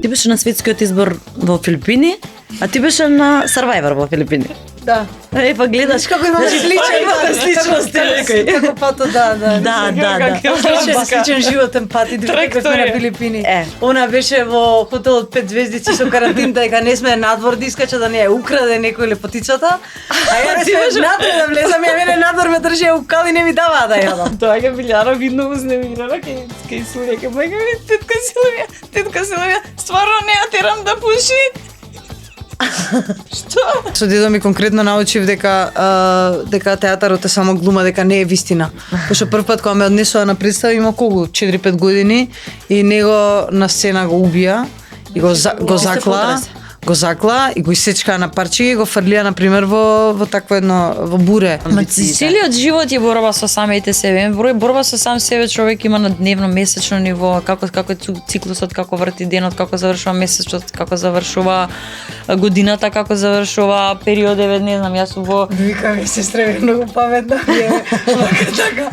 ти беше на светскиот избор во Филипини, а ти беше на Survivor во Филипини. Да. Па гледаш како имаме сличности некои. Како пато, да. Да. Сличен животен пат и бевме на Филипини. Она беше во хотелот 5 звездици со карантинта дека не сме надвор да искача да не ја украде некој лепотицата. А ја ти беше надвор да влезам, ја мене надвор ме држи укал и не ми даваа да јадам. Тоа ќе Билјана видно вознемирана кај Сурека. Мајка ми, тетка Силвија, стварно не ја терам да пуши. Што? Со дедо ми конкретно научив дека театарот е само глума, дека не е вистина. Пошто прв пат кога ме однесоа на представа има колку 4-5 години и него на сцена го убија и го закла и го исечка на парчиња и го фрлија на пример во такво едно во буре. Целиот живот е борба со самите себе. Борба со сам себе човек има на дневно, месечно ниво, како е циклусот, како врти денот, како завршува месецот, како завршува годината, како завршува периодеве, не знам, јас во Викаме сестра е многу паметна. Така.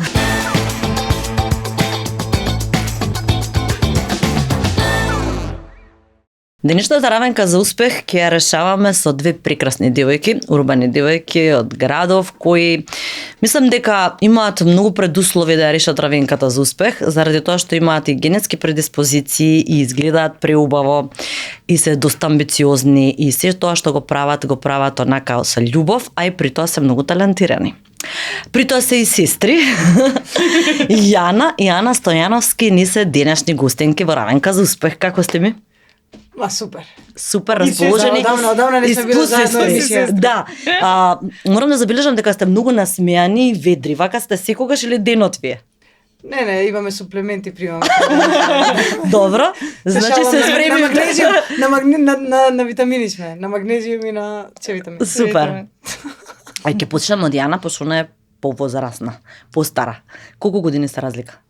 Денешната равенка за успех ќе ја решаваме со две прекрасни девојки, урбани девојки од градов, кои мислам дека имаат многу предуслови да ја решат равенката за успех, заради тоа што имаат и генетски предиспозиции и изгледаат преубаво и се доста амбициозни и се тоа што го прават онака со љубов, а и при тоа се многу талентирани. При тоа се и сестри. Јана и Ана Стојановски ни се денешни гостенки во равенка за успех. Како сте ми? Супер. Супер расположени. Одамна не сме били заедно емисија. Да. Морам да забележам дека сте многу насмеани и ведри. Вака сте секогаш или денот вие? Не, имаме суплементи, примаме. Добро. Значи се спремим. На магнезиум, на витамини сме. На магнезиум и на С витамин. Супер. Ај ќе почнеме од Јана, пошто она е повозрасна, постара. Колку години се разлика?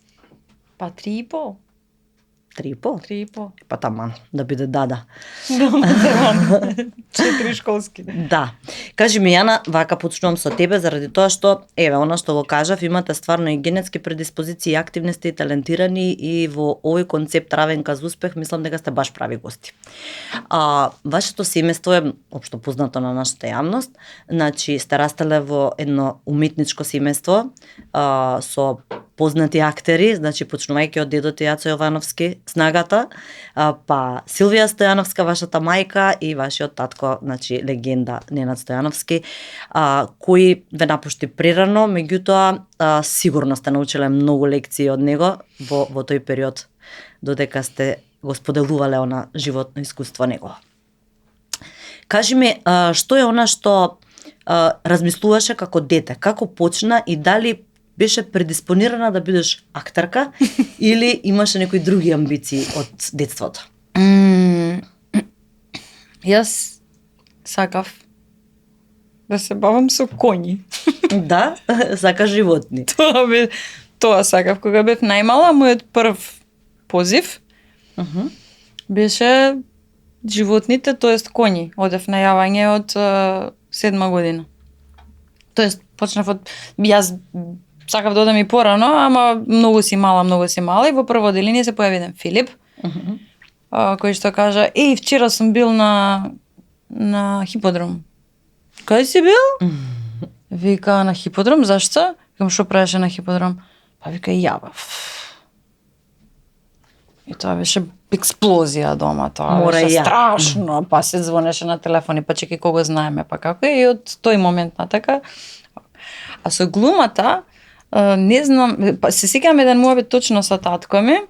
Па 3,5. 3,5? 3,5. Па таман, да биде дада. 4 школски. Да. Кажи ми, Јана, вака почнувам со тебе, заради тоа што, еве, она што го кажав, имате стварно и генетски предиспозиции, активни сте и талентирани и во овој концепт равенка за успех, мислам дека сте баш прави гости. Вашето семејство е општо познато на нашата јавност, значи сте растеле во едно уметничко семејство со познати актери, значи почнувајќи од дедото Јацо Јовановски, Снагата, па Силвија Стојановска, вашата мајка и вашиот татко, значи легенда Ненад Стојановски, кој ве напушти прерано, меѓутоа сигурно сте научиле многу лекции од него во тој период, додека сте го споделувале она животно искуство негово. Кажи ми, што е она што размислуваше како дете, како почна и дали беше предиспонирана да бидеш актерка или имаше некои други амбиции од детството? Јас сакав да се бавам со коњи. Да, сакаш животни. Тоа сакав. Кога бев најмала, мојот прв позив беше животните, тоест коњи. Одев на јавање од 7 година. Тоест, почнав од... Јас сакав да одам и порано, ама многу си мала и во прво деление се појави еден Филип, кој што кажа, вчера сум бил на хиподром. Кај си бил? Вика, на хиподром, зашто? Викам, што правеше на хиподром? Па вика, јабав. И тоа беше експлозија дома, тоа беше страшно, па се звонеше на телефони, па чекај кого знаеме, па како и од тој момент натака. А со глумата, не знам, се сеќавам еден муабет точно со татко ми.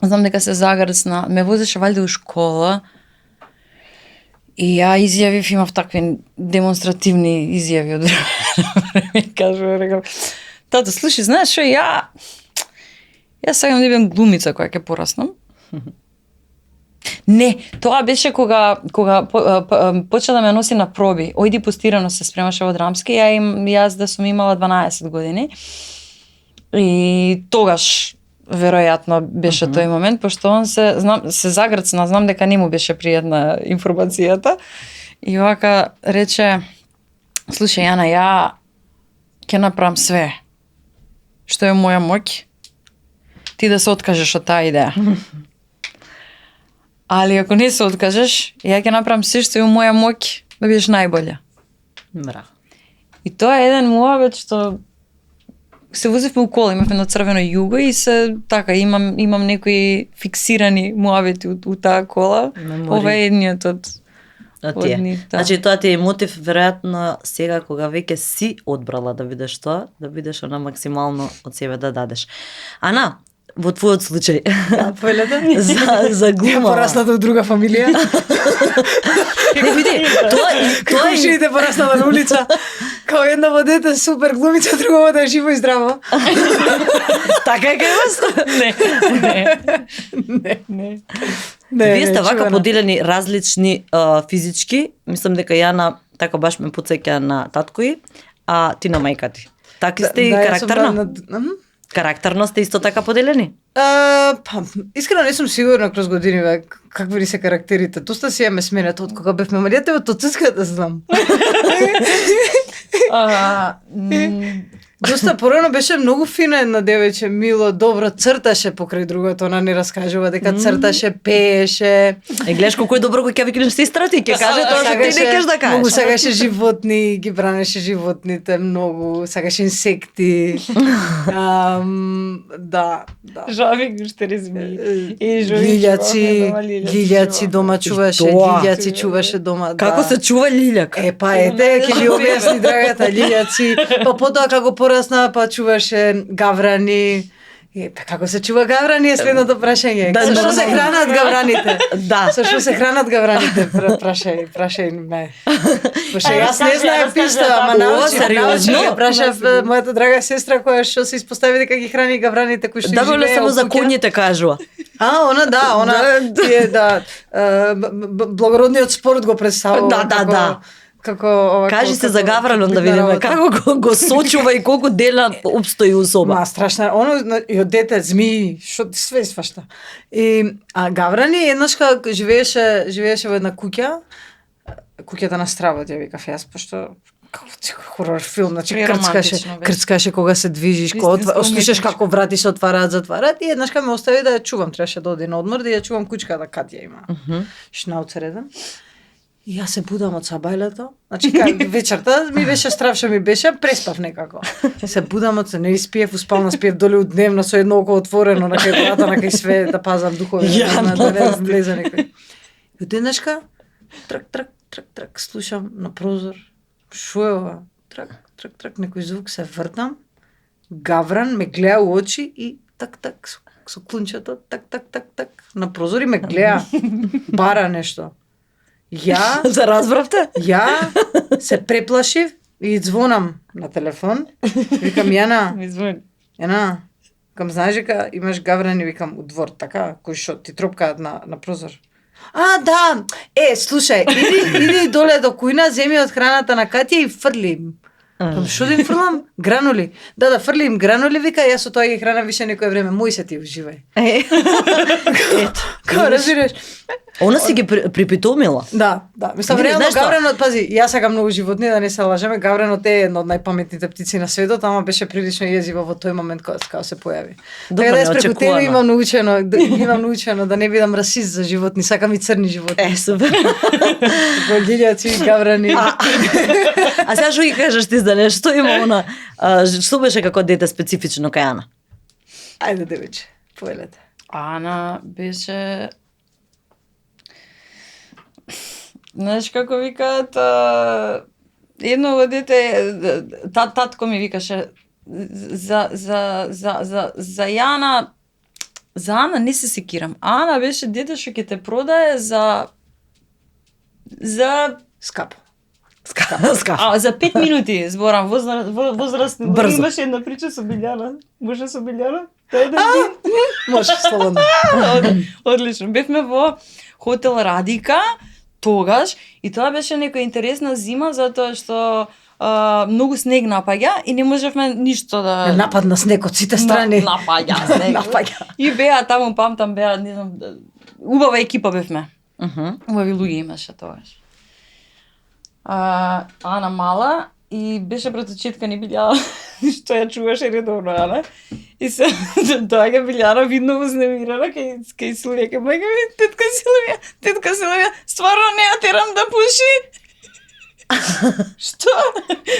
Знам дека се загрцна, ме возеше валјда у школа. И ја изјавив, имав такви демонстративни изјави од време. Кажува, рекам, тато, слушай, знаеш што, јас сакам да бидам глумица која ќе пораснам. Не, тоа беше кога почна да ме носи на проби. Ојди постирано се спремаше во драмски, јас да сум имала 12 години. И тогаш веројатно беше тој момент, пошто он се загрцна, знам дека не му беше пријатна информацијата. И вака рече, слушај Јана, ја ќе направам све што е моја моќ, ти да се откажеш од таа идеја. Али ако не се откажеш, ја ќе направам се што е у моја моќ да бидеш најболја. Браво. И тоа е еден муавет што се возевме у кола, имавме едно црвено југо и се така имам некои фиксирани муавети у таа кола. Ова е едниот од нив. Значи тоа ти е мотив веројатно сега кога веќе си одбрала да бидеш тоа, да бидеш она максимално од себе да дадеш. Ана, во твојот случај. Да, поелете? за глума. Порасната од друга фамилија. Не види, тоа е Кушите пораснала на улица. Као едно дете супер глумица, друго да е живо и здраво. така е кај вас? Не. Вие сте вака поделени различни физички, мислам дека Јана така баш ме потсеќа на татко а ти на мајка ти. Така сте и карактерно? Карактерно сте исто така поделени? Па, искрено не сум сигурна кроз години какви ли се карактерите. Доста си ја ме смената од кога бевме мали. Ја тебе од цицката знам. Доста порано беше многу фина една девече, мило, добро, црташе покрај другото, она не раскажува дека црташе, пееше. Гледаш колку е добро кој ќе викнеш сестра ти, ќе каже тоа што ти не кеш да кажеш. Многу сакаше животни, ги бранеше животните многу, сакаше инсекти. Да. Жави гуштери змии. Лилјаци дома чуваше, лилјаци чуваше дома. Како се чува лилјак? Па ете, ќе ви објасни драгата, лилјаци. Па потоа како порасна, па чуваше гаврани. Па како се чува гаврани е следното прашање. Со што се хранат гавраните? Да. Со што се хранат гавраните? Прашај ме. Пошто јас не знаев пишта, ама научив. Прашав мојата драга сестра која што се испостави дека ги храни гавраните кои што живееја. Да, само за коњите кажува. Она тие благородниот спорт го представува. Да. Како кажи се за гавранот да видиме како го сочува и колку дена опстои у соба. Ма страшно, оно и од дете змии, што све свашта. А гаврани еднаш кога живееше во една куќа, куќата на стравот ја викав јас, пошто хорор филм, значи крцкаше кога се движиш, кога слушаш како врати се отвараат, затвараат и еднаш ме остави да ја чувам, требаше да оди на одмор да ја чувам кучката Катја има. Шнауцер еден. И јас се будам од сабајлето, значи вечерта ми беше страв што ми беше, преспав некако. Се будам од се, не испиев, успална спиев доле у дневна со едно око отворено на кај врата, на кај све да пазам духови, да не влезе некој. И одеднашка, трак, слушам на прозор, шо е ова? Трак, некој звук, се вртам, гавран ме гледа у очи и так, со клунчето, так, на прозор и ме гледа, бара нешто. Ја се разбравте? Ја се преплашив и звонам на телефон. Викам Јана. Јана, кам знаеш дека имаш гаврани, викам у двор, така, кои што ти тропкаат на прозор. Да. Слушај, иди доле до кујна, земи од храната на Катја и фрли им. Што да им фрлам? Гранули. Да, фрли им гранули, вика, јас со тоа ги хранам више некое време. Мој се ти уживај. Како разбираш? Она си ги припитомила. Да. Мислам, реално гавранот, пази, јас сакам многу животни, да не се лажеме, гавранот е една од најпаметните птици на светот, ама беше прилично језива во тој момент кога се појави. Така да јас преку тебе имам научено да не бидам расист за животни, сакам и црни животни. Супер. Во лилјаци, гаврани. А сега што ги кажеш ти за нешто има она, што беше како дете специфично кај Ана? Ајде, девече, поелете. Ана беше... Знаеш како викаат, едно во дете, татко ми викаше, за Јана, за Ана не се секирам. Ана беше дете што ќе те продае за скапо. За 5 минути зборам, возрастни. Брзо. Имаше една прича со Билјана. Може со Билјана? Тој еден ден. Може, слободно. Одлично. Бевме во хотел Радика тогаш и тоа беше некоја интересна зима затоа што многу снег напаѓа и не можевме ништо да... Нападна снег од сите страни. Напаѓа снег. И беа таму, памтам, беа, не знам, убава екипа бевме. Убави луѓе имаше тогаш. Ана мала и беше пред очетка ни Билјана. што ја чуваше редовно, Ана. И се доаѓа Билјана видно вознемирена кај Силвија, кај мајка ми, тетка Силвија, стварно не ја терам да пуши. Што?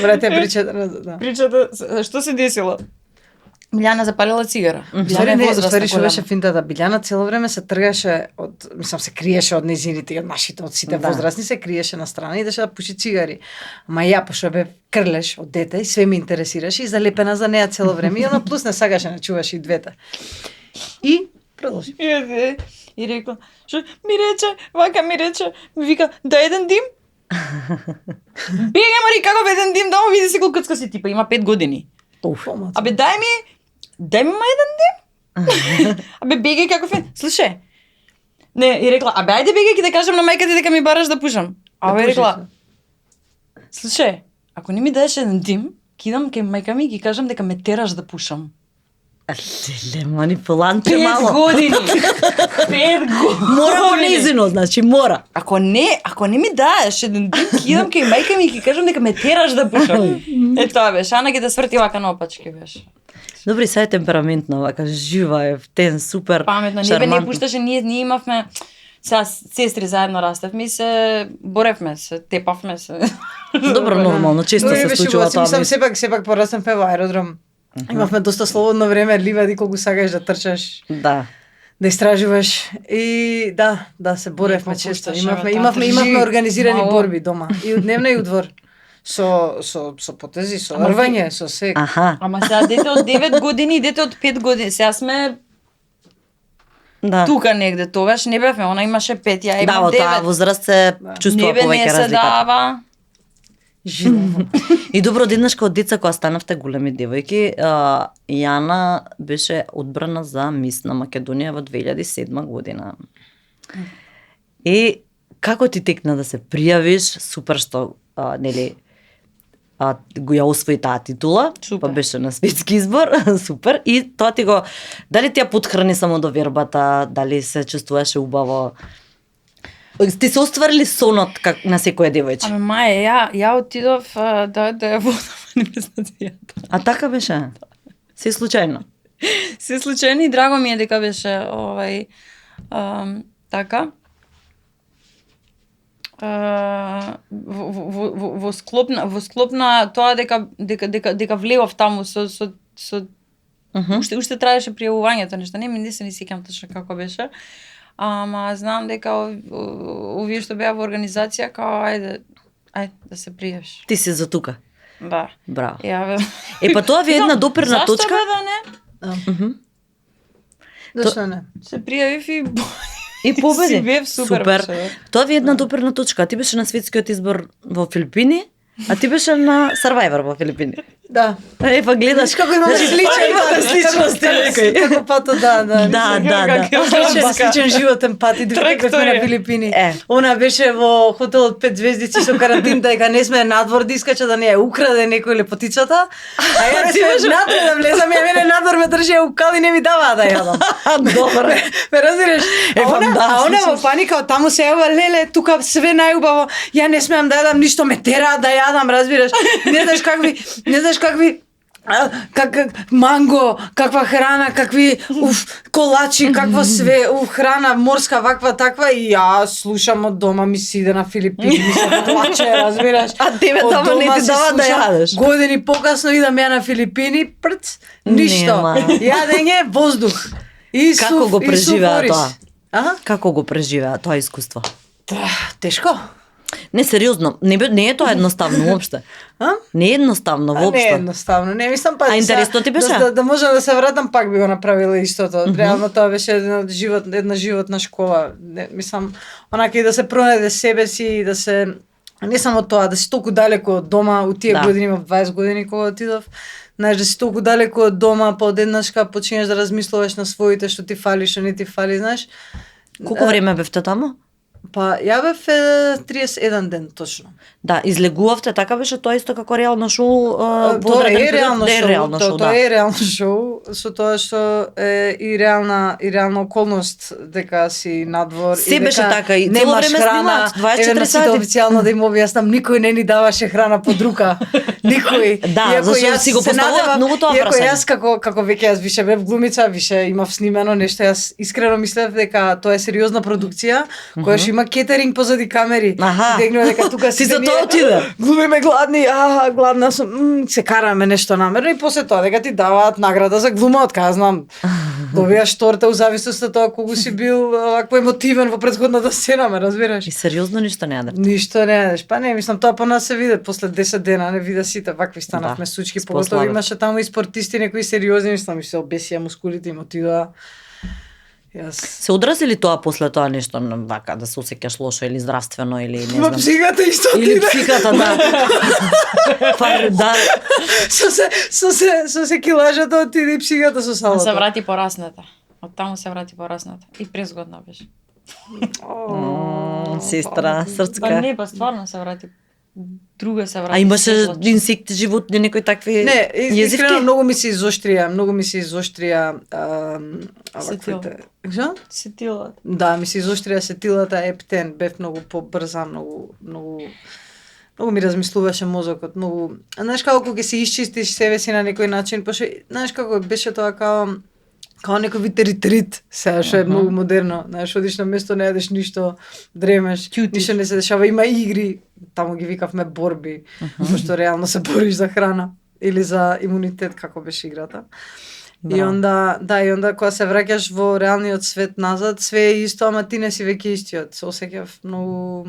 Брате, причата, да. Причата, што се десило? Билјана запалила цигара. Ствари што беше финтата, Билјана цело време се тргаше од, се криеше од незините и од нашите, од сите возрастни, се криеше на страна и идеше да пуши цигари. Ама ја пошто бе крлеш од дете и све ме интересираше и залепена за неа цело време и она плюс не сагаше, не чуваше и двете. И продолжи. И рекла, што ми рече, ми вика, да еден дим? Бега Мари, како еден дим, да му види се колкацка си типа, има 5 години. Абе дај ми ма еден дим. Абе бегај како фен. Слушај. Не, и рекла, абе ајде бегај ќе да кажам на мајка ти дека ми бараш да пушам. Абе рекла, слушај, ако не ми дадеш еден дим, ќе идам кај мајка ми и ќе кажам дека ме тераш да пушам. Леле, манипулантче мало. 5 години. 5 години. Мора во нејзино, значи мора. Ако не ми даеш еден дим, ќе идам кај мајка ми и ќе кажам дека ме тераш да пушам. Тоа беше, Ана ќе да сврти вака наопачки беше. Добри, сега е темпераментна, вака жива е, втен, супер, паметно, не пушташе, ние имавме, сега сестри заедно растевме и се боревме, се тепавме се. Добро, нормално, често се случува тоа. Мислам, сепак порастевме во аеродром. Имавме доста слободно време, ливади колку сакаш да трчаш. Да. Да истражуваш и да се боревме често. Имавме организирани борби дома и од дневна и од двор. Со потези, со рвање, со се. Аха. Ама сега дете од 9 години и дете од 5 години. Сега сме тука негде, тогаш не бевме, она имаше 5, ја имам 9. Да, во таа возраст се чувствува повеќе разликата. Не се дава. Живо. И добро, одеднаш као деца кога станавте големи девојки, Јана беше одбрана за мис на Македонија во 2007 година. И како ти текна да се пријавиш? Супер што нели го ја освои таа титула, па беше на светски избор, супер. И тоа ти го, дали ти ја потхрани само довербата, дали се чувствуваше убаво? Ти се остварили сонот как на секоја девојче? Аме маја, ја отидов да ја водам манифестацијата. А така беше? Се случајно? Се случајно и драго ми е дека беше така. Во склоп на тоа дека влегов таму со уште траеше пријавувањето нешто, не се ни сеќам точно како беше. Ама знам дека овие што беа во организација као ајде да се пријавиш. Ти си за тука. Да. Браво. Па тоа ви е една доперна точка. Зашто бе да не? Зашто не? Се пријавив и победи. Си бев супер. Тоа ви е една доперна точка. Ти беше на светскиот избор во Филипини, а ти беше на Survivor во Филипини. Да. Па гледаш како имаме сличности. Како пато, да. Сличен животен пат и дека сме на Филипини. Она беше во хотел од 5 звездици со карантин дека не сме надвор да искача да не ја украде некој лепотицата. А ја не сме надвор да влезам, ја мене надвор ме држи укал и не ми даваа да јадам. Добро. Ме разбираш? А она во паника, таму се ева леле, тука све најубаво. Ја не смеам да јадам ништо, ме тера да јадам, разбираш? Не знаеш какви манго, каква храна, какви колачи, какво све, храна морска, ваква таква и ја слушам од дома ми си иде на Филипини, ми се плаче, разбираш. А тебе дома не ти дава да јадеш. Години покасно идам ја на Филипини, ништо. Јадење, воздух. Како го преживеа тоа? Аха? Како го преживеа тоа искуство? Тешко. Не, сериозно, не е тоа едноставно воопште. Не е едноставно воопште. Не е едноставно, не мислам па. А интересно ти беше? Да можам да се вратам, пак би го направила истото. Реално тоа беше една животна школа. Мислам, онака и да се пронајде себе си и да се не само тоа, да си толку далеко од дома, у тие години, во 20 години кога отидов, знаеш, да си толку далеко од дома, па одеднашка почињаш да размислуваш на своите што ти фали, што не ти фали, знаеш. Колку време бевте таму? Па, ја бев 31 ден точно. Да, излегувавте, така беше тоа исто како реално шоу во Тоа одреден е период? реално Е шоу, реално шоу, тоа да. е реално шоу, со тоа што е и реална околност дека си надвор Се и дека беше така, и цело немаш време храна, снимаат, 24 еве на сите сати. официјално да им објаснам, никој не ни даваше храна под рука. Никој. Да, Иако зашто јас си го се поставуваат надевам, многу тоа иако прашање. јас како веќе јас више бев глумица, више имав снимено нешто, јас искрено мислев дека тоа е сериозна продукција, која што има кетеринг позади камери. Аха. Дегнува дека тука Ти сите за ние, тоа отиде? Глумиме гладни, гладна сум, се караме нешто намерно и после тоа дека ти даваат награда за глума, од кај знам. Добијаш торта у зависност од тоа колку си бил вакво емотивен во претходната сцена, ме разбираш? И сериозно ништо не јадете. Ништо не јадеш. Па не, мислам, тоа по нас се виде после 10 дена, не вида сите вакви станавме Да, сучки, спославе. поготово имаше таму и спортисти некои сериозни, мислам, и се обесија мускулите им отидоа. Јас Се одрази ли тоа после тоа нешто вака да се осеќаш лошо или здравствено или не Ма знам? психата исто Или отиде. психата, да. Па да. Со се килажата отиде и психата со салата. Се врати порасната. Од таму се врати порасната. И презгодна беше. Сестра, Па срцка. не, па стварно се врати. Друга се врати. А имаше сезлачка. инсекти, животни, некои такви Не, искрено језивки? многу ми се изоштрија Сетил. Што? Сетилата. Да, ми се изоштрија сетилата, ептен, бев многу побрза, многу ми размислуваше мозокот, многу. Знаеш како кога ќе се исчистиш себе си на некој начин, пошто знаеш како беше тоа као некој вид ретрит, сега што е многу модерно, знаеш, одиш на место, не јадеш ништо, дремеш, ништо не се дешава, има игри, таму ги викавме борби, пошто реално се бориш за храна или за имунитет, како беше играта. Да. И onda кога се враќаш во реалниот свет назад, све е исто, ама ти не си веќе истиот. Се осеќав многу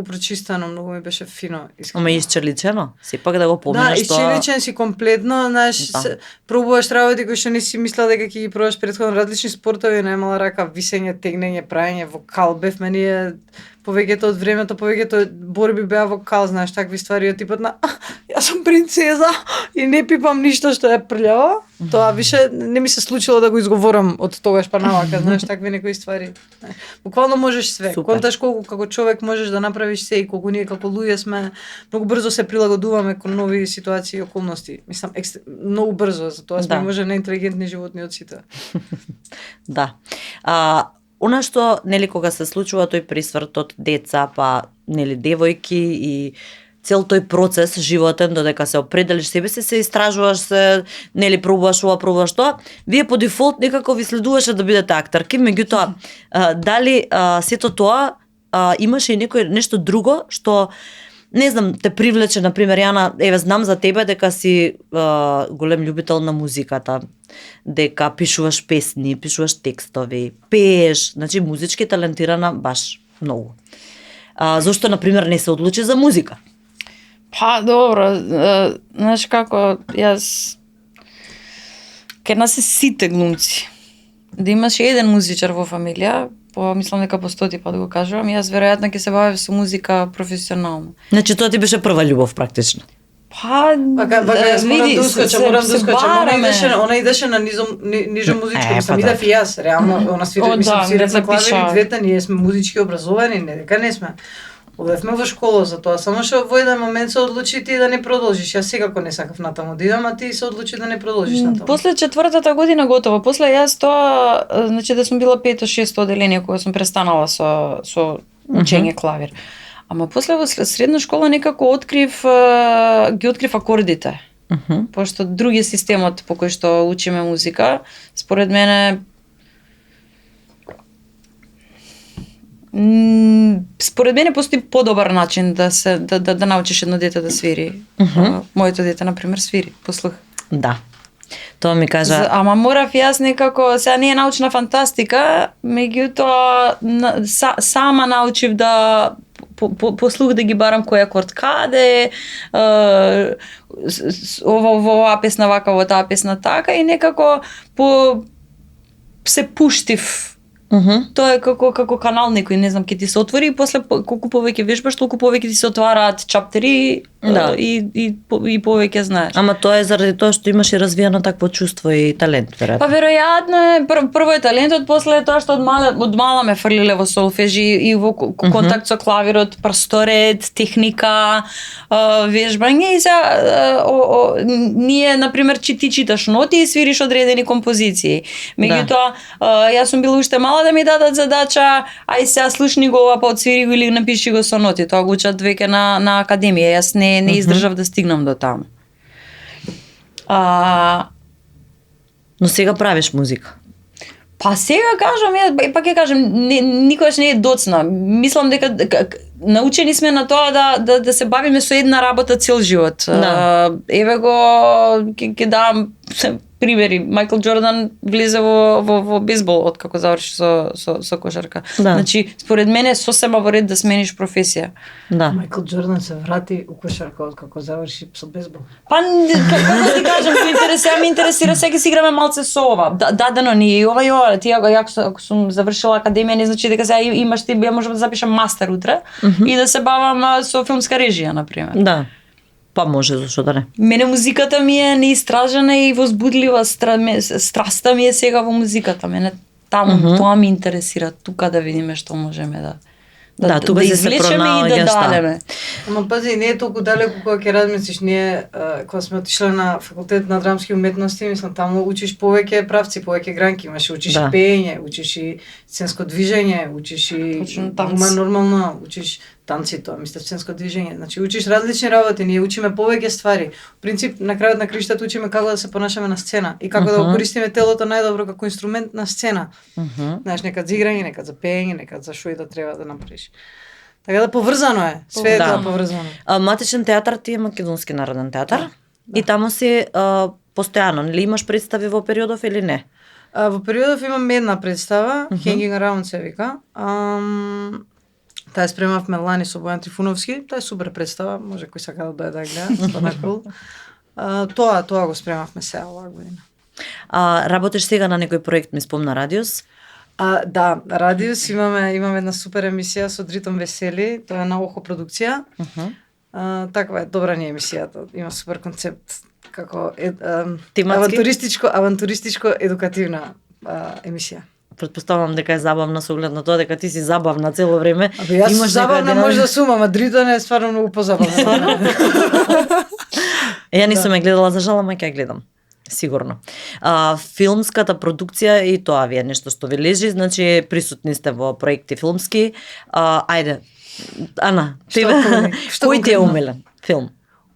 прочистено, многу ми беше фино. Искрено. Ама исчеличено, сепак да го Да, поминеш тоа. исчеличен си комплетно, знаеш, Да. пробуваш работи кои што не си мислела дека ќе ги пробуваш претходно, различни спортови, најмала рака, висење, тегнење, праење, вокал, бев мене повеќето од времето, повеќето борби беа вокал, знаеш, такви ствари од типот на јас сум принцеза и не пипам ништо што е прљаво. Тоа више не ми се случило да го изговорам од тогаш па навака, знаеш, такви некои ствари. Буквално можеш све. Супер. Конташ колку како човек можеш да направиш се и колку ние како луѓе сме многу брзо се прилагодуваме кон нови ситуации и околности. Мислам, многу брзо, затоа сме Да. може најинтелигентни животни од сите. Да. Она што, нели, кога се случува тој присврт од деца, па, нели, девојки и цел тој процес животен додека се определиш себе си, се истражуваш се, нели, пробуваш ова, пробуваш тоа, вие по дефолт некако ви следуваше да бидете актерки, меѓутоа, дали сето тоа имаше и нешто друго што не знам, те привлече, например, Јана, еве знам за тебе дека си голем љубител на музиката, дека пишуваш песни, пишуваш текстови, пееш, значи музички талентирана баш многу. Зошто, например, не се одлучи за музика? Па, добро, знаеш како, јас кај нас се сите глумци. Да имаш еден музичар во фамилија, мислам дека по 100 пат го кажувам, јас веројатно ќе се бавев со музика професионално. Значи тоа ти беше прва љубов практично. Па, Јас морам да ускочам, она идеше на нижо музичко, мислам, идев и јас, реално, она свирев, мислам, свирев на клавир и двете, ние сме музички образовани, не дека не сме. Одевме во школа за тоа, само што во еден момент се одлучи ти да не продолжиш. Јас секако не сакав натаму да идам, а ти се одлучи да не продолжиш натаму. После 4-та година готово. После јас тоа, значи да сум била 5-6 оделение кога сум престанала со учење клавир. Ама после во средна школа некако ги открив акордите. Пошто други системот по кој што учиме музика, според мене постои подобар начин да научиш едно дете да свири. Моето дете, например, свири по слух. Да. Тоа ми кажа... Ама морав јас некако, сега не е научна фантастика, меѓутоа сама научив да по слух да ги барам кој акорд каде, во оваа песна вака, во таа песна така и некако се пуштив Тоа е како канал некој, не знам, ќе ти се отвори и после колку повеќе вежбаш, толку повеќе ти се отвараат чаптери и повеќе знаеш. Ама тоа е заради тоа што имаш и развиено такво чувство и талент, веројатно. Па веројатно е прво е талентот, после е тоа што од мала ме фрлиле во солфеж и во контакт со клавирот, прсторед, техника, вежбање и ние на пример ти читаш ноти и свириш одредени композиции. Меѓутоа јас сум била уште мала да ми дадат задача, ај сега слушни го ова, па одсвири го или напиши го со ноти. Тоа го учат веќе на академија. Јас не издржав да стигнам до таму. Но сега правиш музика. Па сега кажам, па ќе кажам, никогаш не е доцна. Мислам дека научени сме на тоа да се бавиме со една работа цел живот. Еве го ќе дам примери. Майкл Џордан влезе во бейсбол откако заврши со кошарка. Значи, според мене сосема во ред да смениш професија. Майкл Џордан се врати у кошарка откако заврши со бейсбол. Па како ти кажам, ме интересира, сега си играме малце со ова. Дадено ни и ова и ова. Ти ако сум завршила академија, не значи дека сега имаш ти, ја можам да запишам мастер утре и да се бавам со филмска режија, на пример. Да. Па може, зашто да не. Мене музиката ми е неистражена и возбудлива, страста ми е сега во музиката. Мене таму тоа ми интересира, тука да видиме што можеме да извлечеме и да дадеме. Ама пази, не е толку далеку кога ќе размислиш. Ние кога сме отишле на факултет на драмски уметности, мислам таму учиш повеќе правци, повеќе гранки, имаш учиш и пеење, учиш и сценско движење, учиш и нормално, учиш танци, тоа мисля сценско движење. Значи учиш различни работи, ние учиме повеќе ствари. В принцип на крајот на краиштата учиме како да се понашаме на сцена и како да го користиме телото најдобро како инструмент на сцена. Знаеш, некад за играње, некад за пеење, некад за шо и да треба да направиш. Така да поврзано е, све е тоа поврзано. Матичен театар ти е Македонски народен театар и таму си постојано, нели имаш представи во периодов или не? Во периодов имам една представа, Hanging Around се вика. Таа спремавме лани со Бојан Трифуновски, таа е супер представа, може кој сака да дојде да гледа, тоа е кул. Тоа го спремавме сега оваа година. Работиш сега на некој проект, ми спомна Радиус? Да, Радиус имаме една супер емисија со Дритон Весели, тоа е на Охо продукција. Таква е, добра ни емисијата, има супер концепт, како авантуристичко едукативна емисија. Претпоставувам дека е забавна со оглед на тоа дека ти си забавна цело време. Јас забавна може да сум, ама Дритон е стварно многу позабавна. Ја нисум ја гледала, за жал, ама ќе ја гледам. Сигурно. Филмската продукција и тоа ви е нешто што ви лежи, значи присутни сте во проекти филмски. Ајде, Ана, тебе кој ти е умилен филм?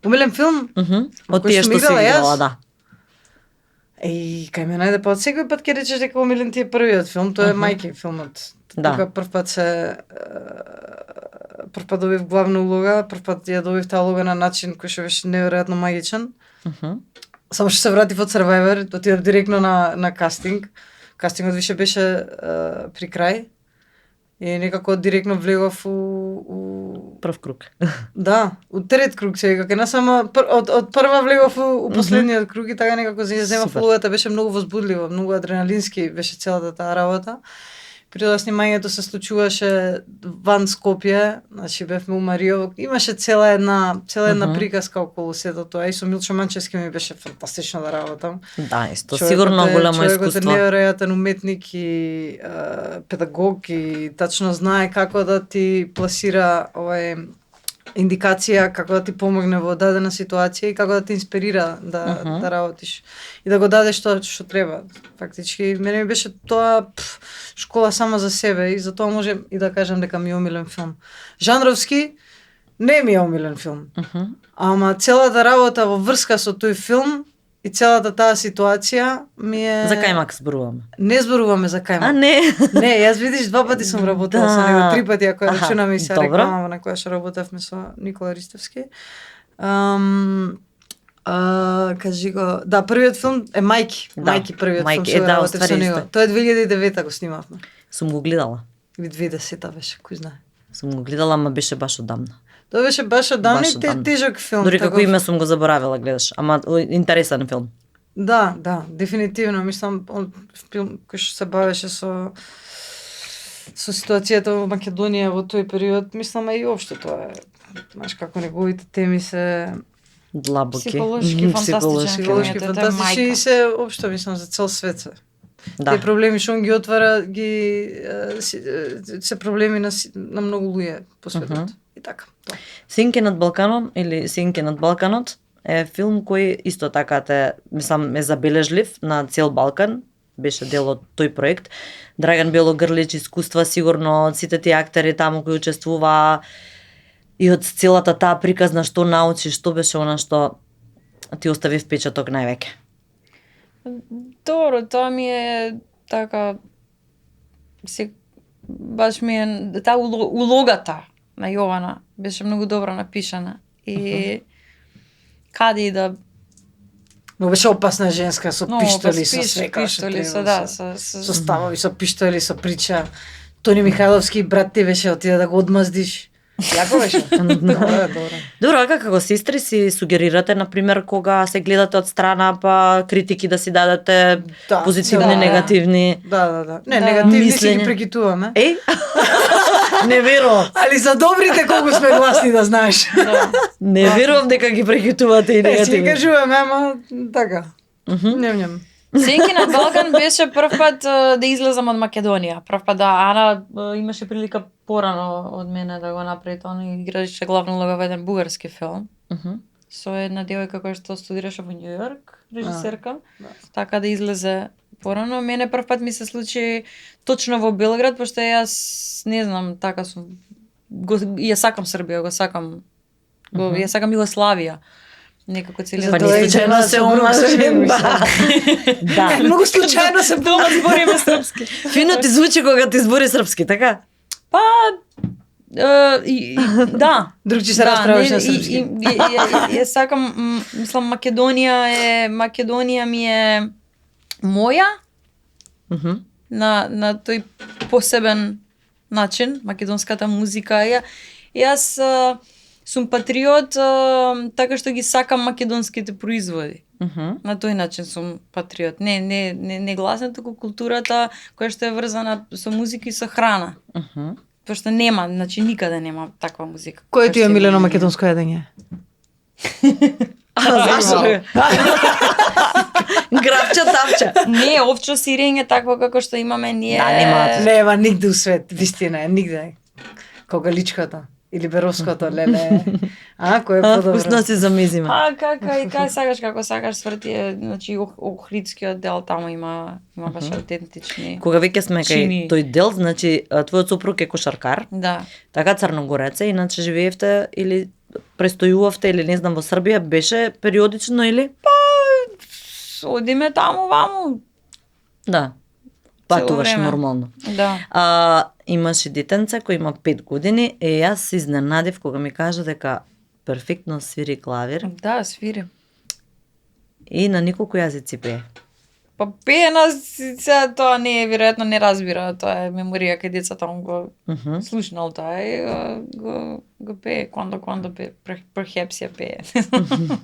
Умилен филм? Од тие што си играла, да. Кај ме најде па од секој пат ќе речеш дека умилен ти е првиот филм, тоа е Мајки филмот. Тука прв пат добив главна улога, прв пат ја добив таа улога на начин кој што беше неверојатно магичен. Само што се вратив од Survivor, отидов директно на кастинг. Кастингот више беше при крај. И некако директно влегов у прв круг. Да, у трет круг се вика, не само од прва влегов у последниот круг и така некако земав улогата, беше многу возбудливо, многу адреналински беше целата таа работа. При тоа снимањето се случуваше ван Скопје, значи бевме у Мариово, имаше цела една приказка околу сето тоа и со Милчо Манчевски ми беше фантастично да работам. Да, исто сигурно голямо искуство. Човекот е неверојатен уметник и педагог и тачно знае како да ти пласира индикација, како да ти помогне во дадена ситуација и како да те инспирира да работиш и да го дадеш тоа што треба. Фактички мене ми беше тоа школа само за себе и затоа можем и да кажам дека ми е омилен филм. Жанровски не ми е омилен филм. Ама целата работа во врска со тој филм и целата таа ситуација ми е... За кајмак зборуваме? Не зборуваме за кајмак. Не? Не, јас видиш 2 пати сум работела со него, 3 пати, ако ја рачунам и се реклама на која што работевме со Никола Ристевски. Кажи го... Да, првиот филм е Мајки. Мајки првиот филм што работев со него. Тоа е 2009 го снимавме. Сум го гледала. Или 2010 беше, кој знае. Сум го гледала, ама беше баш одамна. Тоа беше баш одамна и тежок филм. Дори како име сум го заборавила, гледаш, ама интересен филм. Да, дефинитивно, мислам, филм кој што се бавеше со со ситуацијата во Македонија во тој период, мислам и општо тоа е, знаеш како неговите теми се длабоки, Психолошки, фантастичен филм. психолошки Тоа е фантастични мајка. и се општо мислам за цел свет се. Да. Тие проблеми што он ги отвара се проблеми на многу луѓе по светот. И така. Тоа. Синки над Балканом или Синки над Балканот е филм кој исто така мислам е забележлив на цел Балкан, беше дел од тој проект. Драган Белогрлич, искуства сигурно од сите тие актери таму кои учествуваа и од целата таа приказна што научи, што беше она што ти остави впечаток највеќе. Добро, тоа ми е така баш ми е таа улогата на Јована беше многу добро напишана и каде и да Но беше опасна женска со пиштоли, со све пиштоли, со ставови, со пиштоли, со прича. Тони Михајловски брат ти беше отида да го одмаздиш. Јако беше? Добро. Добро, а како сестри си сугерирате, например, кога се гледате од страна, па критики да си дадете позитивни, негативни? Да. Не, негативни си ги прекитуваме. Не верувам. Али за добрите колку сме гласни да знаеш. Не верувам дека ги прекитувате и негативни. Си кажуваме, ама така. Нем. Синки на Балкан беше прв пат да излезам од Македонија. Прв пат Ана имаше прилика порано од мене да го направи тоа, и играше главна улога во еден бугарски филм. Со една девојка која што студираше во Њу Јорк, режисерка. Така да излезе порано. Мене прв пат ми се случи точно во Белград, пошто јас не знам, така сум ја сакам Србија, го сакам. Ја сакам Југославија. Некако целиот. Па не случајно се омашим. Да. Многу случајно се дома збориме српски. Фино ти звучи кога ти збори српски, така? Па да. Другчи се расправиш на српски. Ја сакам, мислам, Македонија ми е моја на тој посебен начин, македонската музика. Јас сум патриот така што ги сакам македонските производи. На тој начин сум патриот. Не гласен, туку културата која што е врзана со музика и со храна. Пошто нема, значи никаде нема таква музика. Кој ти е милено македонско едење? Зашо? Грабча, тапча. Не, овчо сирење такво како што имаме ние. Да, нема нигде у свет, вистина е, нигде. Когаличката или беровското, леле. Кој е подобро? Вкусно си замизиме. Кај сакаш, како сакаш, сврти, значи Охридскиот дел таму има баш аутентични. Кога веќе сме кај тој дел, значи твојот сопруг е кошаркар. Да. Така Црногорец е, иначе живеевте или престојувавте или не знам во Србија, беше периодично или? Одиме таму ваму. Да. Патуваш нормално. Да. Имаш и детенце кој има 5 години и јас се изненадив кога ми кажа дека перфектно свири клавир. Да, свири. И на неколку јазици пее. Па пее на се, тоа не е, веројатно не разбира, тоа е меморија кај децата, он го слушнал тоа и го пее, кванда пее, perhaps ја пее.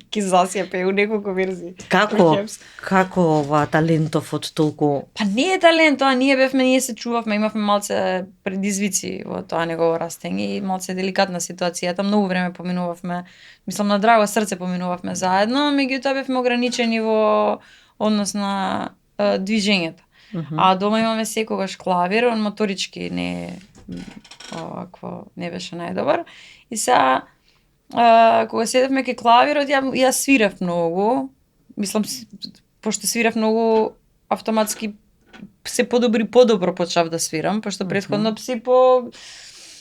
Кизас ја пее у неколку верзии. Како ова талентов од толку? Па не е талент, тоа ние се чувавме, имавме малце предизвици во тоа негово растење и малце деликатна ситуацијата, многу време поминувавме, мислам на драго срце поминувавме заедно, меѓутоа бевме ограничени во однос на движењето. А дома имаме секогаш клавир, он моторички не беше најдобар. И сега, кога седевме кај клавирот, ја свирев многу. Мислам, пошто свирев многу, автоматски се подобро почав да свирам, пошто претходно си по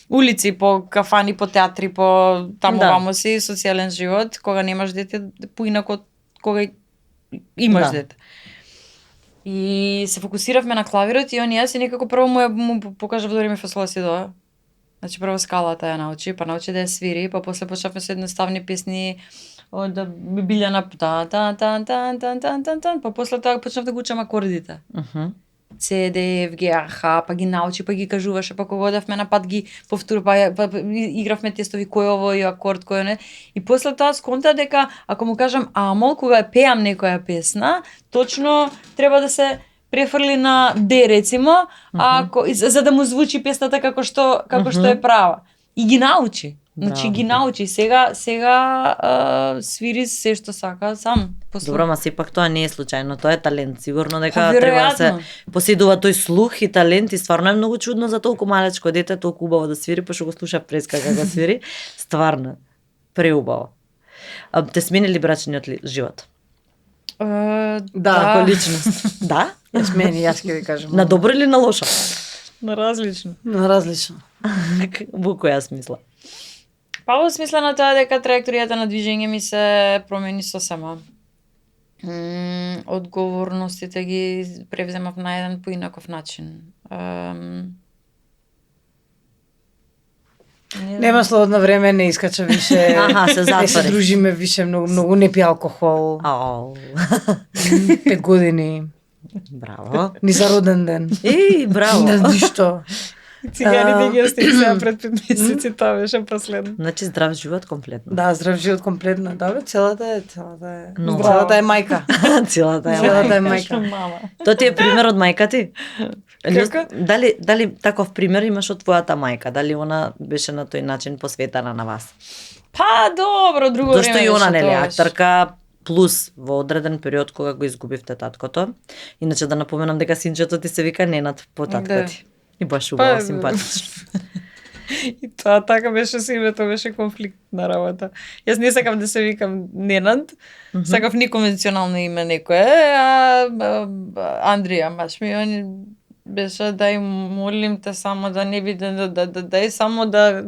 улици, по кафани, по театри, по таму вамо си, социјален живот, кога немаш дете, поинако кога имаш дете. И се фокусиравме на клавирот и он јас и некако прво му покажав до ре ми фа сол си до. Значи прво скалата ја научи, па научи да ја свири, па после почнавме со едноставни песни од Билјана па после тоа почнав да го учам акордите. C, D, F, G, H, па ги научи, па ги кажуваше, па кога одевме на пат ги повторував, па игравме тестови кој овој акорд, кој не. И после тоа сконта дека ако му кажам амол, кога ја пеам некоја песна, точно треба да се префрли на Д рецимо, за да му звучи песната како што е права. И ги научи. Значи ги научи. Сега свири се што сака сам. Добро, ма сепак тоа не е случајно, тоа е талент. Сигурно дека треба да се поседува тој слух и талент и стварно е многу чудно за толку малечко дете толку убаво да свири, пошто го слуша преска како свири. Стварно. Преубаво. Те сменили брачниот живот? Да, како личност. Да? Ја смени, јас ќе ви кажам. На добро или на лошо? На различно. На различно. Во која смисла? Па во смисла на тоа дека траекторијата на движење ми се промени сосема. Одговорностите ги превземав на еден поинаков начин. Нема слободно време, не искача више. Се затвори. Не се дружиме више, многу не пи алкохол. 5 години. Браво. Ни за роден ден. Браво. Не ништо. Циганите ги остави сега пред 5 месеци, тоа беше последно. Значи здрав живот комплетно. Да, здрав живот комплетно. Добре, целата е мајка. Целата е мајка. Тоа ти е пример од мајка ти? Како? Дали таков пример имаш од твојата мајка? Дали она беше на тој начин посветена на вас? Па добро, друго време. Зашто и она нели акторка плюс во одреден период кога го изгубивте таткото. Иначе да напоменам дека синчето ти се вика Ненад по татко ти. И баш убаво, симпатично. И тоа така беше се името, беше конфликтна работа. Јас не сакам да се викам Ненад, сакав неконвенционално име некое, Андрија, баш ми беше дај молим те само да не биде, дај само да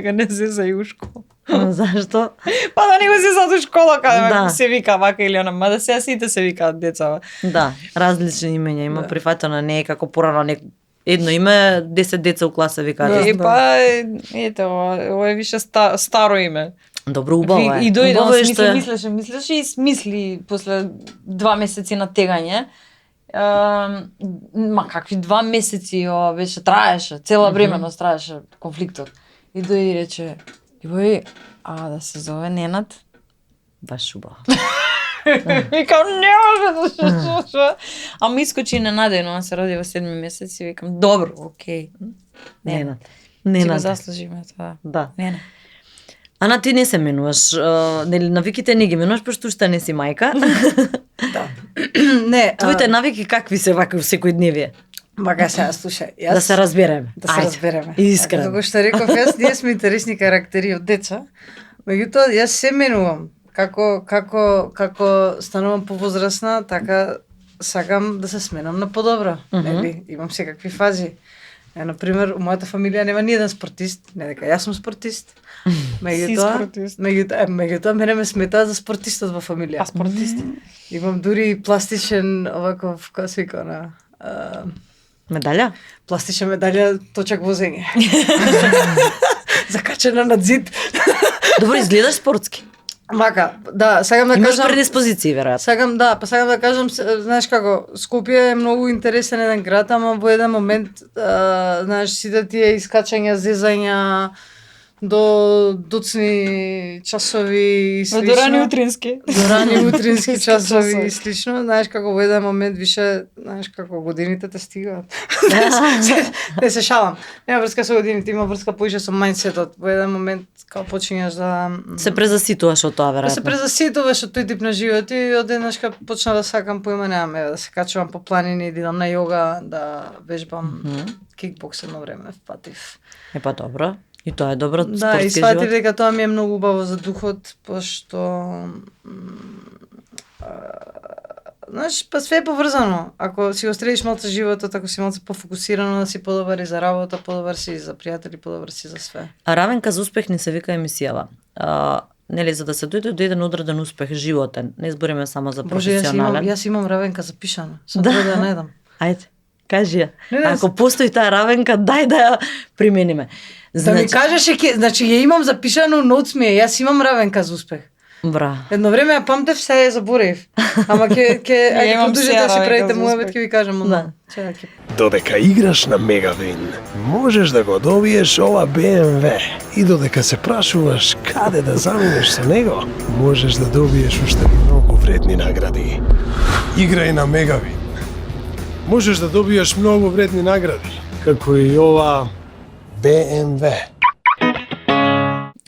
го не се за Јушко. Зашто? Па да не го се за школа каде се вика вака или она, мада сега сите се викаат децава. Да, различни имења има, прифатено не е како порано едно име, 10 деца у класа викаат. Па ете, ова е више старо име. Добро, убаво е. И дојде, он мислеше и смисли после 2 месеци на тегање. Ма какви 2 месеци, беше траеше, цела временост траеше конфликтот. И дојде и рече, Ивој, да се зове Ненад? Баш убаво. Викам, не може. Ама искочи ненадено, он се роди во 7 месец и викам, добро, окей. Ненад. Ќе го заслужиме тоа. Да. Ненад. Ана, ти не се менуваш, нели навиките не ги менуваш, пошто уште не си мајка. Да. Не, твоите навики какви се вака секојдневие? Мака сега, слушај, јас... Да се разбереме. Да се разбереме. Искрено. Како што реков, јас ние сме интересни карактери од деца, меѓутоа јас се менувам. Како станувам повозрасна, така сакам да се сменам на подобро. Нели, имам секакви фази. Например, у мојата фамилија нема ни еден спортист, не дека јас сум спортист. Меѓутоа мене ме сметаат за спортистот во фамилија. А спортист? Имам дури пластичен оваков, како се вика на медалја? Пластична медалја точак возење. Закачена на зид. Добро, изгледаш спортски. Мака, да, сакам да кажам... Имаш предиспозиции, веројатно. Сакам да кажам, знаеш како, Скопје е многу интересен еден град, ама во еден момент, знаеш, сите тие искачања, зезања, до доцни часови и слично. До рани утрински часови и слично. Знаеш како во еден момент више, знаеш како годините те стигаат. Не се шалам. Нема врска со годините, има врска поише со мајндсетот. Во еден момент како почињаш да се презаситуваш од тоа, веројатно. Да се презаситуваш од тој тип на живот и одеднаш почна да сакам поима немам, да се качувам по планини, да идам на јога, да вежбам кикбокс едно време впатив. Па добро. И тоа е добро спортски живот. Да, и сватив дека тоа ми е многу убаво за духот, пошто знаеш, па све е поврзано. Ако си остредиш малце животот, ако си малце пофокусирано, да си подобар и за работа, подобар си и за пријатели, подобар си за све. А Равенка за успех не се вика емисијава. Нели, за да се дојде до еден одреден успех животен, не збориме само за професионален. Боже, јас имам Равенка запишано. Само треба да ја најдам. Ајде, кажи ја. Ако постои таа Равенка, дај да ја примениме. Да ми кажеш, значи ја имам запишано ноутс ми, јас имам Равенка за успех. Бра. Едно време ја памтев, сега ја заборев. Ама ќе продолжите да си правите муабет, ќе ви кажам. Да. Додека играш на Мегавин, можеш да го добиеш ова BMW. И додека се прашуваш каде да заминеш со него, можеш да добиеш уште многу вредни награди. Играј на Мегавин. Можеш да добиеш многу вредни награди, како и ова BMW.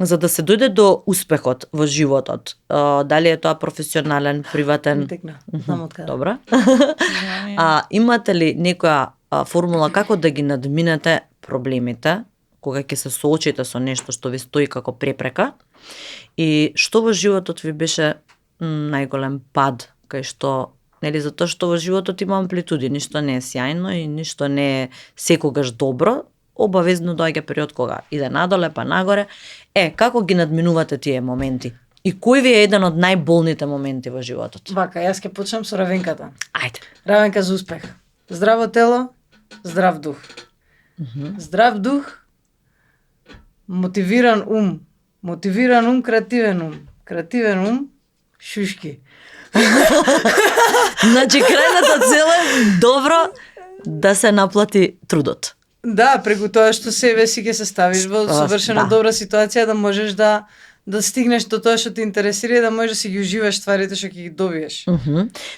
За да се дојде до успехот во животот, дали е тоа професионален, приватен? Текна, знам од каде. Добра. Имате ли некоја формула како да ги надминете проблемите, кога ќе се соочите со нешто што ви стои како препрека? И што во животот ви беше најголем пад, кај што, нели, затоа што во животот има амплитуди, ништо не е сјајно и ништо не е секогаш добро, обавезно доаѓа период кога иде надоле па нагоре. Како ги надминувате тие моменти? И кој ви е еден од најболните моменти во животот? Вака, јас ќе почнам со Равенката. Ајде. Равенка за успех. Здраво тело, здрав дух. Здрав дух, мотивиран ум. Мотивиран ум, креативен ум. Креативен ум, шушки. Значи, крајната цел е добро да се наплати трудот. Да, преку тоа што себе си ќе се ставиш во совршено добра ситуација, да можеш да стигнеш до тоа што те интересира и да можеш да си ги уживаш стварите што ќе ги добиеш.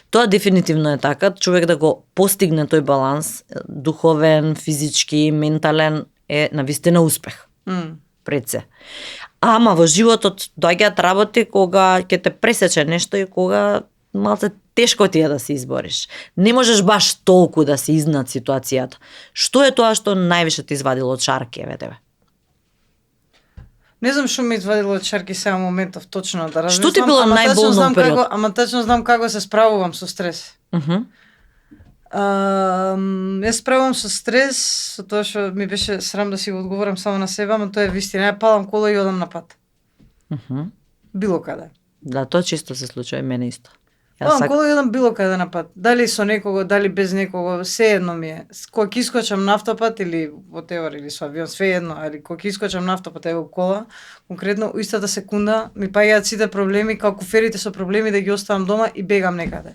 Тоа дефинитивно е така. Човек да го постигне тој баланс, духовен, физички, ментален, е навистина успех. Пред се. Ама во животот доаѓаат работи кога ќе те пресече нешто и кога малце тешко ти е да се избориш. Не можеш баш толку да се изнад ситуацијата. Што е тоа што највише ти извадило од шарки, еве тебе? Не знам што ми извадило од шарки сега моментов точно да размислам. Што ти било најболно период? Ама тачно знам како се справувам со стрес. Јас справувам со стрес, со тоа што ми беше срам да си го одговорам само на себе, ама тоа е вистина. Ја палам кола и одам на пат. Било каде. Да, тоа често се случува и мене исто. Палам кола и одам било каде на пат. Дали со некого, дали без некого, се едно ми е. Кога ќе искочам на автопат или whatever, или со авион, све едно, али кога ќе искочам на автопат ево кола, конкретно истата секунда ми паѓаат сите проблеми, како куферите со проблеми да ги оставам дома и бегам некаде.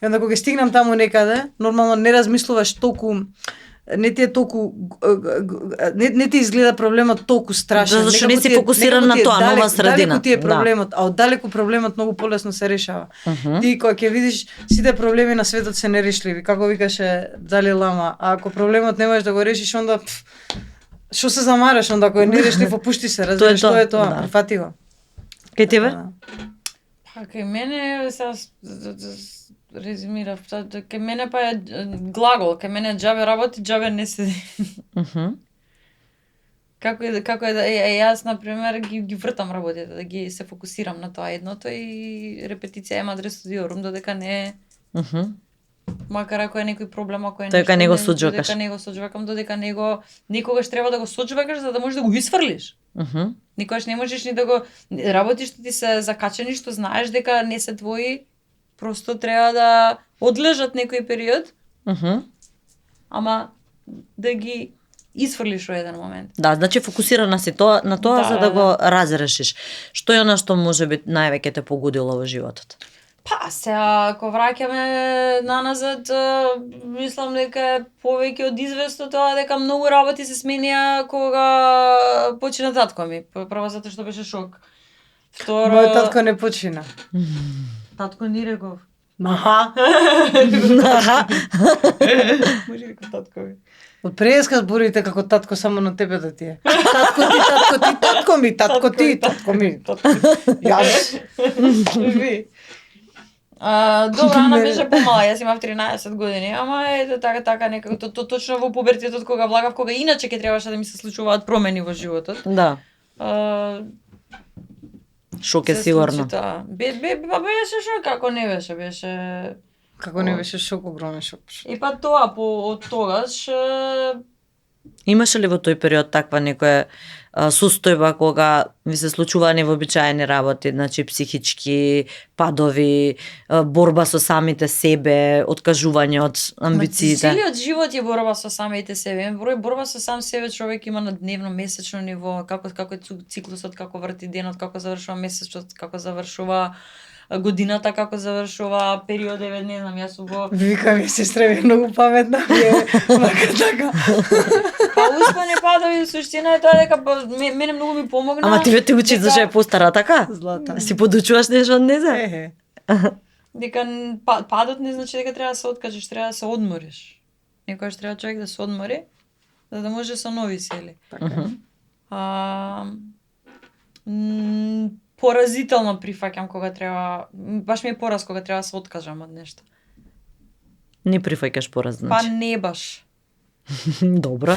И онда кога стигнам таму некаде, нормално не размислуваш толку, не ти е толку не ти изгледа проблемот толку страшен. Зашто не си фокусиран на тоа, нова средина. Далеку ти е проблемот, а оддалеку проблемот многу полесно се решава. Ти кога ќе видиш сите проблеми на светот се нерешливи, како викаше Дали Лама, а ако проблемот не можеш да го решиш, онда што се замараш, онда ако не решиш, опушти се, разбираш што е тоа, прифати го. Кај тебе? Кај мене сега резимирав, кај мене па е глагол, кај мене џабе работи, џабе не седи. Како е да јас на пример ги вртам работите, да ги се фокусирам на тоа едното и репетиција ема адрес студиорум додека не макар ако е некој проблем, ако е нешто, не го соџвакаш. Додека не го соџвакам, додека него никогаш треба да го соџвакаш за да можеш да го изфрлиш. Никогаш не можеш ни да го работи што ти се закачени, што знаеш дека не се твои. Просто треба да одлежат некој период, ама да ги изфрлиш во еден момент. Да, значи фокусирана си на тоа за да го разрешиш. Што е она што можеби највеќе те погодило во животот? Па, сега, ако враќаме наназад, мислам дека е повеќе од известно тоа дека многу работи се сменија кога почина татко ми. Прво затоа што беше шок. Второ... Мојот татко не почина. Татко ни реков. Аха. Може реков татко ми. Од преска зборите како татко само на тебе да ти е. Татко ти, татко ми, татко ти, татко ми. Јас. Добра, Ана беше помала, јас имав 13 години, ама е така некако точно во пубертетот кога влагав, кога иначе ќе требаше да ми се случуваат промени во животот. Да. Шок е сигурно. Беше шок, како не беше, Како не беше шок, огромен шок. И па тоа, од тогаш... Имаше ли во тој период таква некоја состојба кога ви се случуваа невообичаени работи, значи психички падови, борба со самите себе, откажување од амбициите? Целиот живот е борба со самите себе. Борба со сам себе човек има на дневно, месечно ниво, како е циклусот, како врти денот, како завршува месецот, како завршува годината, како завршува период, не знам, јас во... Вика ми, сестра ми е многу паметна, така. Па успани падови, суштина е тоа дека мене многу ми помогна. Ама ти учиш зашто е постара така? Злата. Си подучуваш нешто од незе? дека падот не значи дека треба да се откажеш, треба да се одмориш. Некогаш треба човек да се одмори, за да може со нови сили. Така. Поразително прифаќам кога треба, баш ми е пораз кога треба да се откажам од нешто. Не прифаќаш пораз, Па значи. не баш. Добро.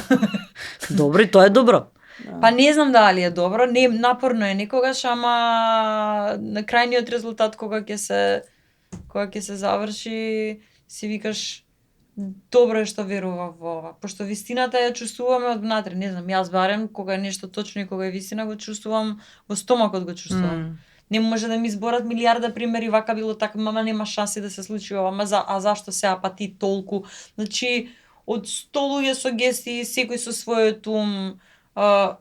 Добро, и тоа е добро. Па не знам дали е добро, не напорно е некогаш, ама на крајниот резултат кога ќе се заврши, си викаш добро е што верував во ова, пошто вистината ја чувствуваме од внатре, не знам, јас барем кога е нешто точно и кога е вистина го чувствувам во стомакот го чувствувам. Не може да ми изборат милиарда примери, вака било така, мама нема шанси да се случи ова, а зашто сега па ти толку? Значи, од 100 луѓе сугестии, секој со својот ум,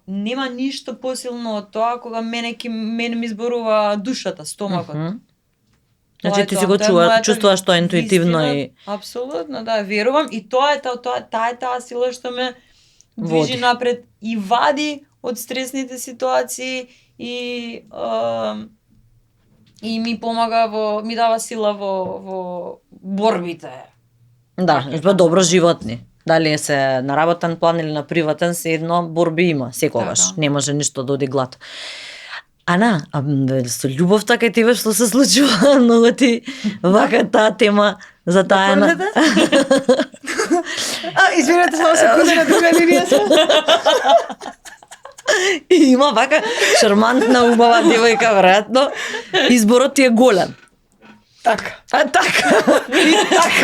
нема ништо посилно од тоа кога мене ми изборува душата, стомакот. Значи ти си го чувствуваш тоа интуитивно и апсолутно, да, верувам и тоа е таа сила што ме движи води напред и вади од стресните ситуации и ми помага ми дава сила во борбите. Да, добро животни. Дали се на работен план или на приватен, се едно борби има секогаш. Така. Не може ништо да оди глад. Ана, со љубовта кај тебе што се случува? Многу ти вака таа тема за таа една. Извинете, само секунда на друга линија се. И има вака шармантна, убава девојка, веројатно. Изборот ти е голем. Така. Така. И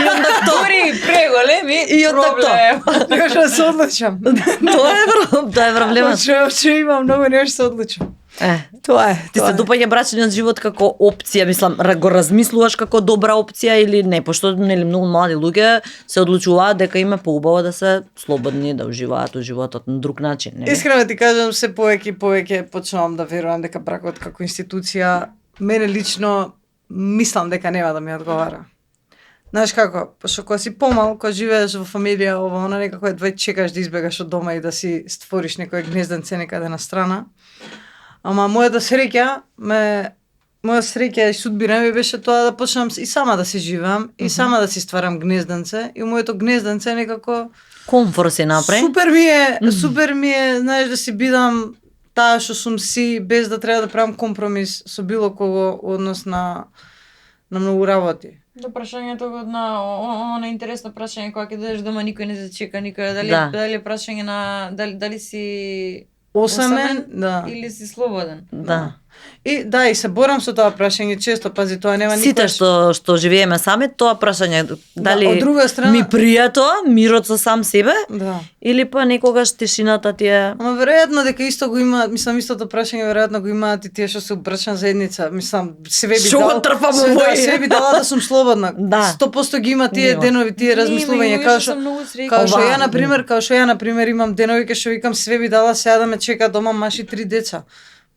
onda дури преголеми И onda проблем. Не да се одлучам. Тоа е проблемот. Што имам многу нешто се одлучам. Тоа е. Ти се допаѓа брачниот живот како опција, мислам, го размислуваш како добра опција или не, пошто нели многу млади луѓе се одлучуваат дека им е поубаво да се слободни, да уживаат животот на друг начин, нели? Искрено ти кажам, се повеќе почнувам да верувам дека бракот како институција мене лично мислам дека нема да ми одговара. Знаеш како, пошто кога си помал, кога живееш во фамилија, она некако едва чекаш да избегаш од дома и да си створиш некое гнезденце некаде на страна. Ама мојата среќа и судбина ми беше тоа да почнам и сама да си живеам, и сама да си стварам гнезденце, и моето гнезденце некако Комфор се направи. супер ми е, знаеш, да си бидам таа што сум си, без да треба да правам компромис со било кого однос на многу работи. До прашањето на она интересно прашање кога ќе дојдеш дома никој не се чека, никој дали прашање на дали си Осамен, да. Или си слободен. Да. И се борам со тоа прашање често, пази, тоа нема Сите што живееме сами, тоа прашање дали од друга страна ми прија тоа, мирот со сам себе, да. или па некогаш тишината ти е. Ама веројатно дека исто го има, мислам истото прашање веројатно го имаат и тие што се брачна заедница, мислам себе би дала. Себе би дала да сум слободна. Да. 100% ги има тие денови, тие размислувања, као што ја на пример имам денови кај што викам себе би дала сега да ме чека дома маши 3 деца.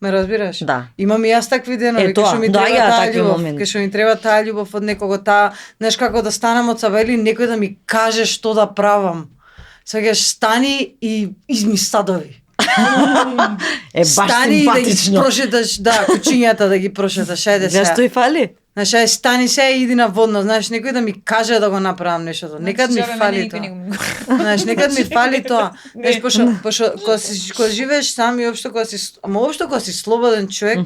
Ме разбираш? Да. Имам и јас такви денови, кај што ми треба таа љубов, кај што ми треба таа љубов од некого, знаеш како да станам од саба или некој да ми каже што да правам. Сега стани и изми садови. Баш стани симпатично. И да ги прошеташ, кучињата да ги прошеташ, ајде сега. Зашто и фали? Знаеш, стани се и иди на водно, знаеш, некој да ми каже да го направам нештото. Некад ми фали тоа. Знаеш, некад ми фали тоа. Знаеш, пошто кога живееш сам и општо кога си слободен човек,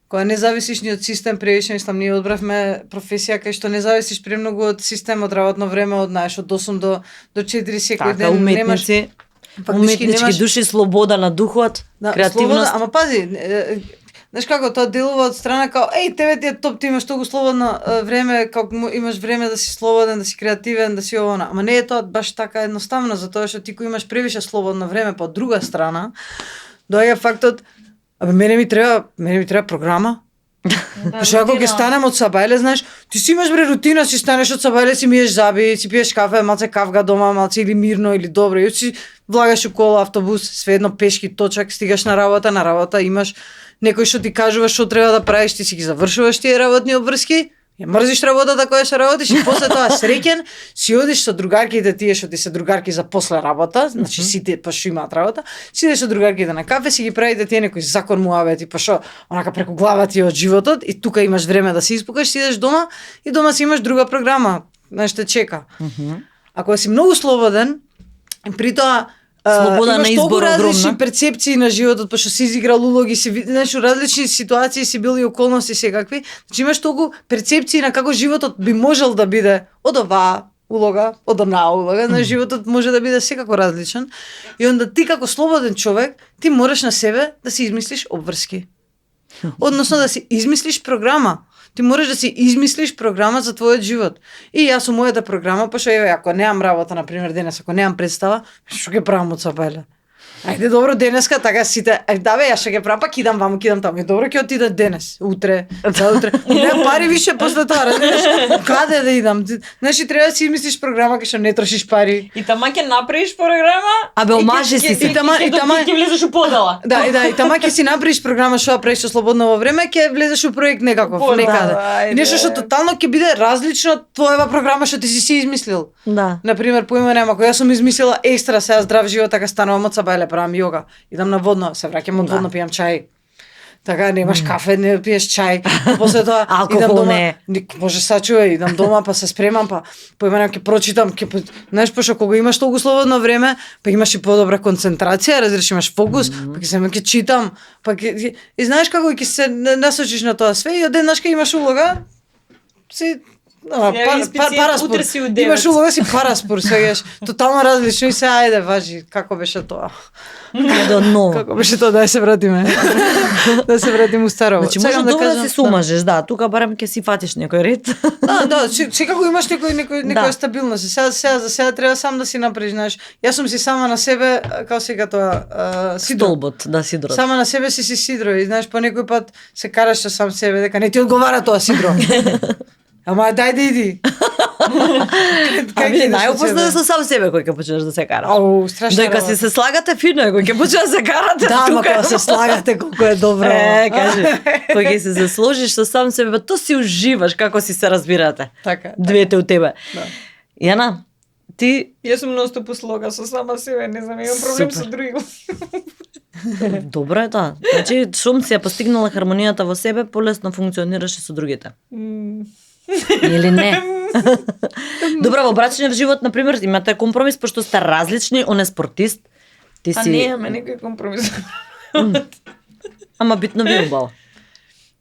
кога не зависиш ни од систем превише, мислам, ние одбравме професија кај што не зависиш премногу од системот, работно време, од 8 до 4 секој ден. Уметници, уметнички души, слобода на духот, креативност. Ама пази, знаеш како тоа делува од страна као тебе ти е топ, ти имаш толку слободно време, како имаш време да си слободен, да си креативен, да си овона. Ама не е тоа баш така едноставно, затоа што ти кој имаш превише слободно време, па од друга страна доаѓа фактот, мене ми треба програма. Пошто ако ќе станем од сабајле, знаеш, ти си имаш рутина, си станеш од сабајле, си миеш заби, си пиеш кафе, малце кавга дома, малце или мирно или добро, и си влагаш у кола, автобус, сведно пешки, точак, стигаш на работа имаш некој што ти кажува што треба да правиш, ти си ги завршуваш тие работни обврски, Ја мрзиш работата која што работиш и после тоа среќен си одиш со другарките тие што ти се другарки за после работа, значи сите па што имаат работа, си идеш со другарките на кафе, си ги правите тие некои закон муабети, па што онака преку глава ти од животот и тука имаш време да се испукаш, си идеш дома и дома си имаш друга програма, знаеш те чека. Ако си многу слободен, при тоа слобода на избор огромна. Имаш различни перцепции на животот, па што си изиграл улоги, си знаеш, различни ситуации си били околности секакви. Значи имаш толку перцепции на како животот би можел да биде од оваа улога, од онаа улога, знаеш, животот може да биде секако различен. И онда ти како слободен човек, ти мораш на себе да си измислиш обврски. Односно да си измислиш програма. Ти мораш да си измислиш програма за твојот живот. И јас со мојата програма, па што еве, ако немам работа, на пример денес, ако немам представа, што ќе правам од сабеле? Ајде добро денеска, така сите, да бе, јас што ќе правам, па кидам ваму, кидам таму. Добро ќе отида денес, утре, за утре. Не пари више после тоа, разбираш? Каде да идам? Значи треба да си измислиш програма кај што не трошиш пари. И тама ќе направиш програма, абе омажи си се. И тама ќе влезеш у подела. Да, и тама ќе си направиш програма што правиш со слободно во време, ќе влезеш у проект некаков, некаде. И нешто што тотално ќе биде различно од твојава програма што ти си измислил. Да. На пример, поима нема, ако јас сум измислила екстра сега здрав живот, така станувам од сабајле, правам јога, идам на водно, се враќам од водно, пијам чај. Така, немаш кафе, не пиеш чај. После тоа идам дома, може сачува, идам дома, па се спремам, па поима ќе прочитам, знаеш, пошто кога имаш толку слободно време, па имаш и подобра концентрација, разбираш, имаш фокус, па ќе читам, па и знаеш како ќе се насочиш на тоа све и од еднаш ќе имаш улога, си параспор. Имаш улога си параспор, сегаш. Тотално различно и се ајде, важи, како беше тоа. Како беше тоа, да се вратиме. Да се вратиме у старово. Значи може добро да се сумажеш, да, тука барем ќе си фатиш некој ред. Да, секако имаш некоја стабилност. Сега треба сам да си направиш, знаеш. Јас сум си сама на себе, како сега тоа, сидро. Столбот, да, сидро. Сама на себе си сидро и знаеш по некој пат се караш со сам себе дека не ти одговара тоа сидро. Ама дај да иди. Ами најопасно е со сам себе кој ќе почнеш да се караш. Ау, страшно. Дека се слагате фино е кој ќе почне да се карате. Да, ама кога се слагате колку е добро. Кажи, кој ќе се засложиш со сам себе, то си уживаш како си се разбирате. Така. Двете у тебе. Да. Јана, ти Јас сум ностоп услога со сама себе, не знам, имам проблем со други. Добро е тоа. Значи, шум си ја постигнала хармонијата во себе, полесно функционираше со другите. Или не? Добро, во брачниот живот, на пример, имате компромис, пошто сте различни, он е спортист. Ти си... А немаме некој компромис. Ама битно ви убаво.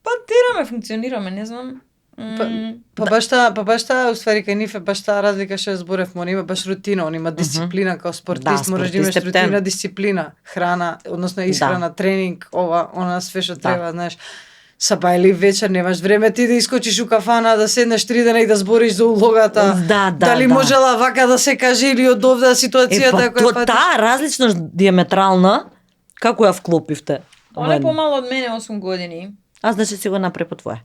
Па тераме, функционираме, не знам. Па баш таа, уствари кај нив е баш таа разлика што зборев, он има баш рутина, он има дисциплина како спортист, можеш да имаш рутина, дисциплина, храна, односно исхрана, тренинг, ова, она све што треба, знаеш. Сабајли вечер немаш време ти да искочиш у кафана, да седнеш 3 дена и да збориш за улогата. Дали можела вака да се каже или од овде ситуацијата која патиш? Таа различност диаметрална, како ја вклопивте? Он е помало од мене 8 години. А значи си го направи по твое.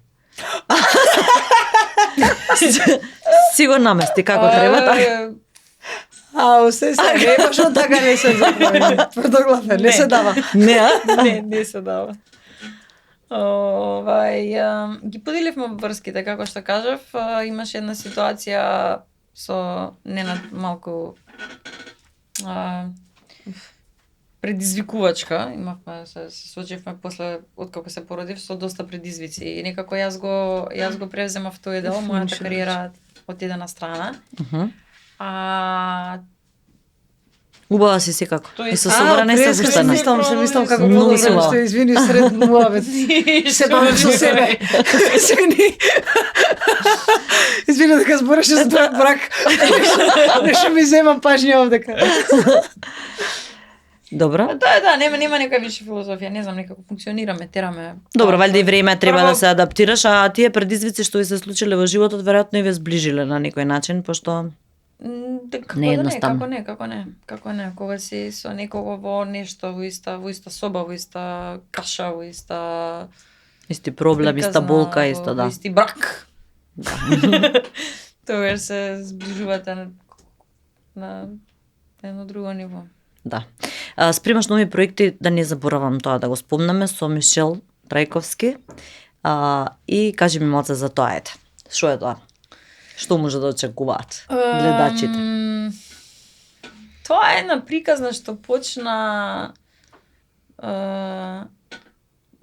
Си го намести како треба, така. Ау, се баш од така не се заправи. Тврдоглаве, не се дава. Не се дава. Ги поделивме врските, како што кажав, имаше една ситуација со Ненад малку предизвикувачка, имавме се случивме после откако се породив со доста предизвици и некако јас го превземав тој дел, мојата кариера отиде на страна. Убава си секако. И со собрана и со вуштана. Се мислам како многу што извини сред муабет. Се бавам со себе. Извини дека збореше за твојот брак. Нешто ми земам пажња овдека. Добро. Да, нема нека више филозофија, не знам, некако функционираме, тераме. Добро, валјда и време треба да се адаптираш, а тие предизвици што ви се случиле во животот веројатно и ве зближиле на некој начин, пошто не едноставно. Како не, кога си со некого во нешто, во иста соба, во иста каша, во иста исти проблем, иста болка, исто да. Исти брак. Тогаш се зближувате на едно друго ниво. Да. Спремаш нови проекти, да не заборавам тоа да го спомнаме, со Мишел Трајковски. И кажи ми малце за тоа, ете. Што е тоа? Што може да очекуваат гледачите? Тоа е една приказна што почна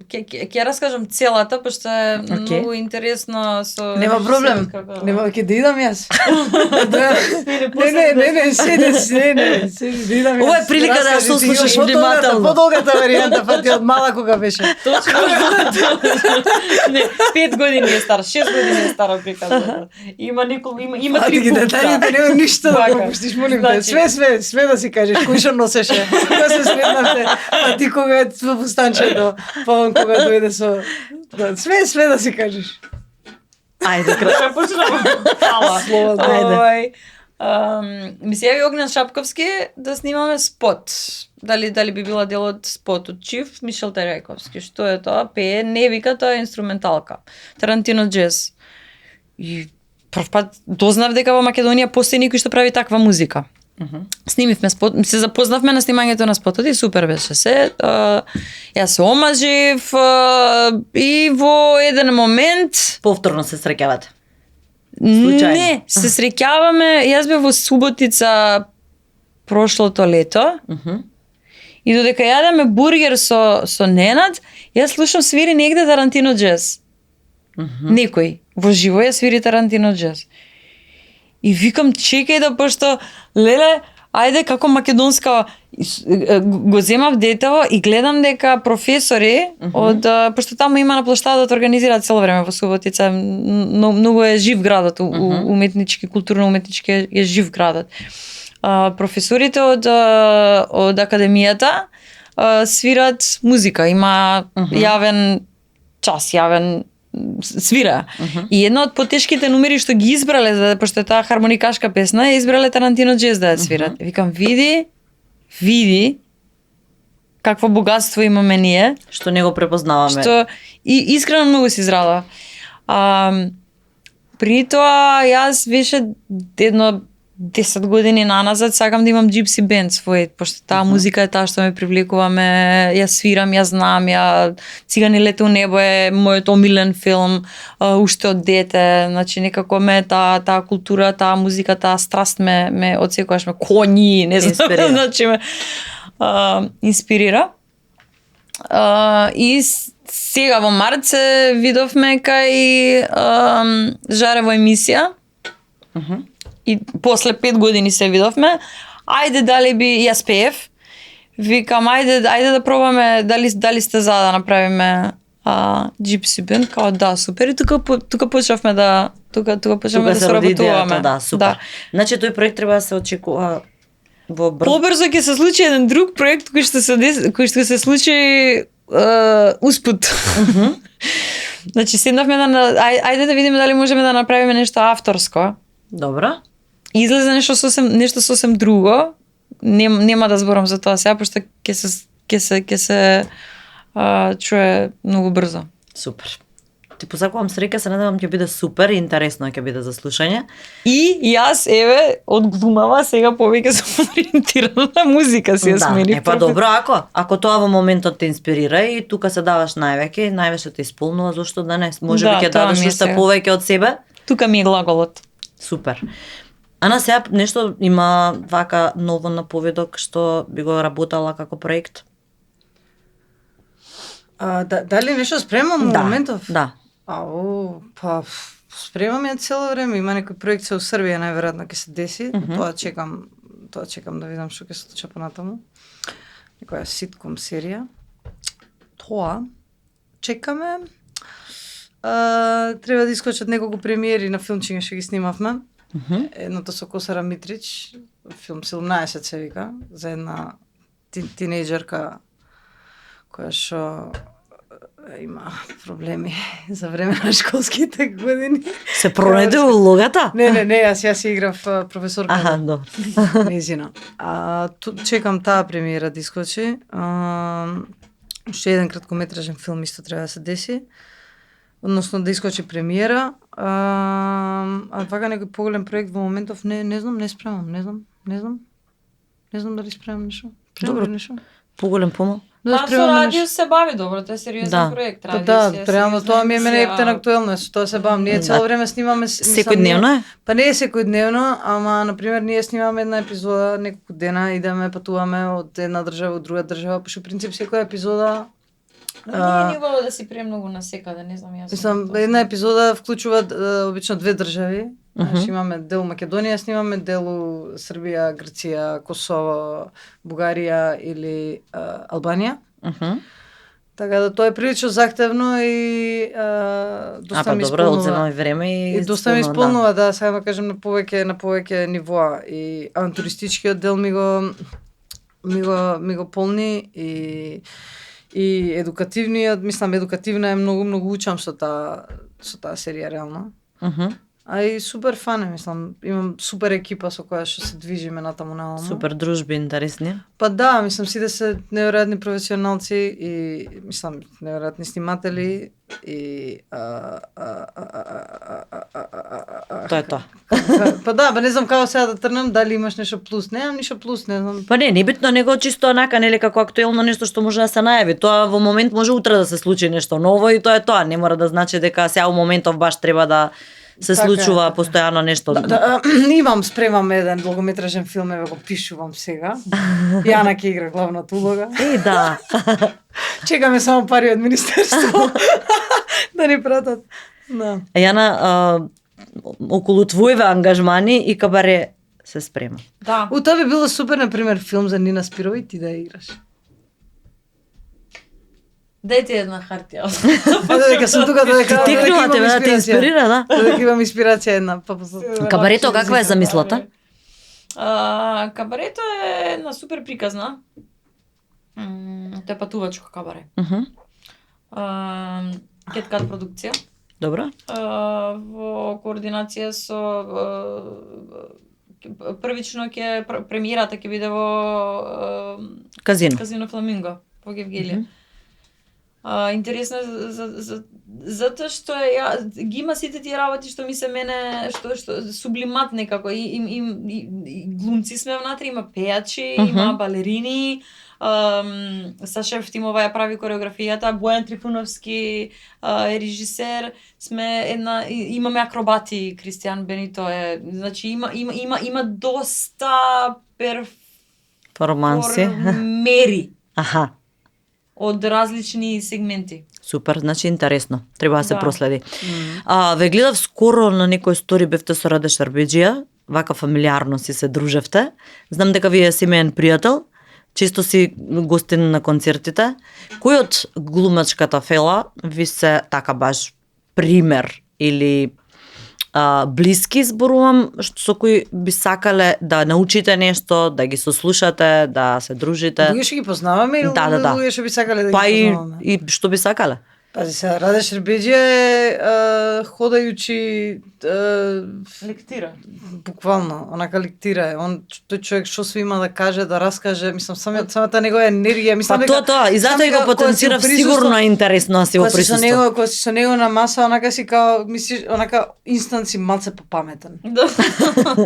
ќе раскажам целата, пошто е многу интересно со... Нема проблем. Нема, ќе да идам јас. Не, седи, да идам јас. Ова е прилика да ја сослушаш внимателно. Подолгата варијанта, па ти од мала кога беше. Точно. Не, 5 години е стар, 6 години е стара приказната. Има 3 пункта. Детаљите нема ништо да пропуштиш, молим те. Све да си кажеш, кој што носеше, кога се сретнавте, па ти кога е во бустанчето, па он кога дојде со... Све да си кажеш. Ајде, Ќе почнеме. Фала. Ајде. Ми се јави Огнен Шапковски да снимаме спот. Дали би била дел од спотот Чиф, Мишел Терековски. Што е тоа? Пее, не вика, тоа е инструменталка. Тарантино джез. И прв пат дознав дека во Македонија постои некој што прави таква музика. Снимивме спот, се запознавме на снимањето на спотот и супер беше се. Јас се омажив и во еден момент... Повторно се среќавате? Случајно? Не, се среќаваме, јас бев во Суботица прошлото лето и додека јадеме бургер со Ненад, јас слушам свири негде Тарантино джез. Некој во живо ја свири Тарантино джез. И викам, чекај да, пошто, леле, ајде, како македонска, го земав детево и гледам дека професори од, пошто таму има на площадот организираат цело време во Суботица, многу е жив градот, уметнички, културно-уметнички е жив градот. Професорите од академијата свират музика, има јавен час, јавен свира. И една од потешките номери што ги избрале, пошто е таа хармоникашка песна, ја избрале Тарантино джез да ја свират. Викам, види какво богатство имаме ние. Што не го препознаваме. Што и искрено многу се израдав. При тоа јас беше едно 10 години наназад сакам да имам джипси бенд свој, пошто таа музика е таа што ме привлекуваме, ја свирам, ја знам, Цигани лете у небо е мојот омилен филм, уште од дете, значи некако ме таа култура, таа музика, таа страст ме одсекогаш ме коњи, не знам, значи ме инспирира. И сега во март се видовме кај Жарево емисија. И после 5 години се видовме. Ајде дали би јас пеев. Викам ајде да пробаме дали сте за да направиме Gypsy Band, као да, супер. И тука почнавме да се работуваме. Да, супер. Да. Значи тој проект треба да се очекува во брз. Побрзо ќе се случи еден друг проект кој што се случи успут. Значи седнавме ајде да видиме дали можеме да направиме нешто авторско. Добро. Излезе нешто сосем друго. Нема да зборам за тоа сега, пошто ќе се чуе многу брзо. Супер. Ти посакувам среќа, се надевам ќе биде супер и интересно ќе биде за слушање. И јас од глумава сега повеќе сум ориентирана на музика си ја сменив. Па добро, ако тоа во моментот те инспирира и тука се даваш највеќе те исполнува, зошто да не? Можеби ќе дадеш уште повеќе од себе? Тука ми е глаголот. Супер. Ана сега нешто има вака ново на поведок што би го работала како проект? Дали нешто спремам во моментов? Да. Па спремам ја цело време, има некој проект со Србија најверојатно ќе се деси. Тоа чекам да видам што ќе се случи понатаму. Некоја ситком серија. Тоа чекаме. Треба да искочат неколку премиери на филмчиња што ги снимавме. Едното со Косара Митрич, филм 17 се вика, за една тинејџерка која што има проблеми за време на школските години. Се пронајде улогата? Не, јас си играв професорка. Аха, добро. Незина. Чекам таа премиера да искочи. Уште еден краткометражен филм исто треба да се деси. Односно да искочи премиера. Вака некој поголем проект во моментов не знам, не спремам, не знам дали спремам нешто. Добро. Поголем помал. Да Па со спремаме радио се бави добро, тоа е сериозен Да. проект. Па Радио да, си е реално сериозна тоа ми е мене емисија. ептен актуелно, со тоа се бавам. Ние цело време снимаме Секојдневно е? Па не е секојдневно, ама на пример ние снимаме една епизода неколку дена, идеме, патуваме од една држава од друга држава, па што принцип секоја епизода Не е убаво да си премногу на секаде, не знам јас. мислам, една епизода вклучува обично две држави. Значи имаме дел Македонија, снимаме дел Србија, Грција, Косово, Бугарија или Албанија. Така да тоа е прилично захтевно и доста ми добро, исполнува. одзема и време и доста ми исполнува, да, сега да кажем на повеќе нивоа и авантуристичкиот дел ми го полни и едукативниот, мислам едукативна е многу учам со таа серија реално. А и супер фан, мислам, имам супер екипа со која што се движиме натаму нааму. Супер дружби интересни. Па да, мислам сите се неверојатни професионалци и мислам неверојатни сниматели и Тоа е тоа. Па да, не знам како сега да трнам, дали имаш нешто плюс. Немам ништо плюс, не знам. Па не битно, него чисто онака, нели како актуелно нешто што може да се најави. Тоа во момент може утре да се случи нешто ново и тоа е тоа. Не мора да значи дека сега во моментов баш треба да се случува постојано нешто. Спремам еден долгометражен филм, еве го пишувам сега. Јана ќе игра главната улога. Да. Чекаме само пари од министерство да ни пратат. Да. Јана, околу твоиве ангажмани и кабаре се спрема. Да. Тоа би било супер, на пример, филм за Нина Спирова и ти да ја играш. Дајте една хартија. Додека сум тука, додека Текнува тебе да те инспирира, да? Додека имам инспирација една. Кабарето каква е замислата? Кабарето е една супер приказна. Тоа е патувачко кабаре. Кеткат продукција. Добро. Во координација со првично ќе премиерата ќе биде во Казино Фламинго во Гевгелија. Интересно затоа што ги има сите тие работи што ми се мене што сублимат некако и глумци сме внатре, има пејачи, има балерини, Саша Евтимова ја прави кореографијата, Бојан Трифуновски е режисер, имаме акробати, Кристијан Бенито е, значи има доста перформери. Аха. Од различни сегменти. Супер, значи интересно. Треба да се проследи. Ве гледав скоро на некој стори, бевте со Раде Шарбеџија, вака фамилиарно си се дружевте. Знам дека вие си семеен пријател, често си гостин на концертите. Кој од глумачката фела ви се така баш пример или блиски, зборувам, со кои би сакале да научите нешто, да ги сослушате, да се дружите? Луѓе што ги познаваме или луѓе што би сакале да ги познаваме? Па и што би сакале? Пази се, Раде Шербеџија е ходајучи лектира. Буквално, онака лектира е. Тој човек што се има да каже, да раскаже, мислам самата негова енергија, мислам дека тоа и затоа го потенцира, сигурно е интересно да си во присуство. Кога си со него на маса, онака си као мислиш, онака инстант си малце попаметен. Да.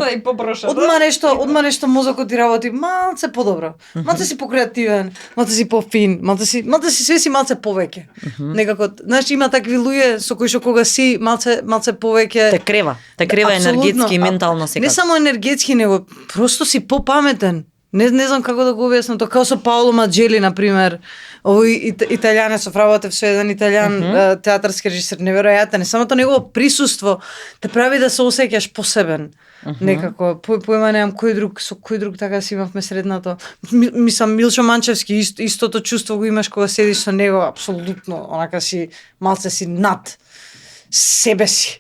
И попрошен. Одма нешто мозокот ти работи малце подобро. Малце си покреативен, малце си пофин, малце си све си малце повеќе. Некако, знаеш, има такви луѓе со кои што кога си малце повеќе те крева енергетски и ментално секако. Не само енергетски, него просто си попаметен. Не знам како да го објаснам тоа, како со Паоло Маджели на пример, овој италијанец работев со еден италијан театарски режисер, неверојатен, не само тоа негово присуство те прави да се осеќаш посебен. Некако појма немам со кој друг така си имавме среднато. Мислам Милчо Манчевски истото чувство го имаш кога седиш со него, апсолутно, онака си малце си над себе си.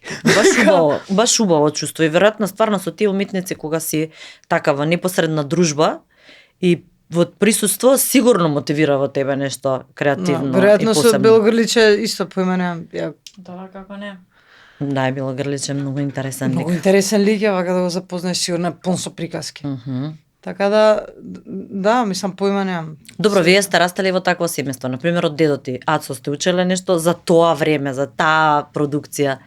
Баш убаво чувство и веројатно стварно со тие уметници кога си такава непосредна дружба и во присуство сигурно мотивира во тебе нешто креативно. Веројатно со Белогрличе исто појма немам. Да, како не. Да, е Белогрличе многу интересен лик. Многу интересен лик е, вака да го запознаеш сигурно е пон со приказки. Така да, мислам појма немам. Добро, вие сте растели во такво семејство, на пример од дедо ти. Ацо, сте учеле нешто за тоа време, за таа продукција?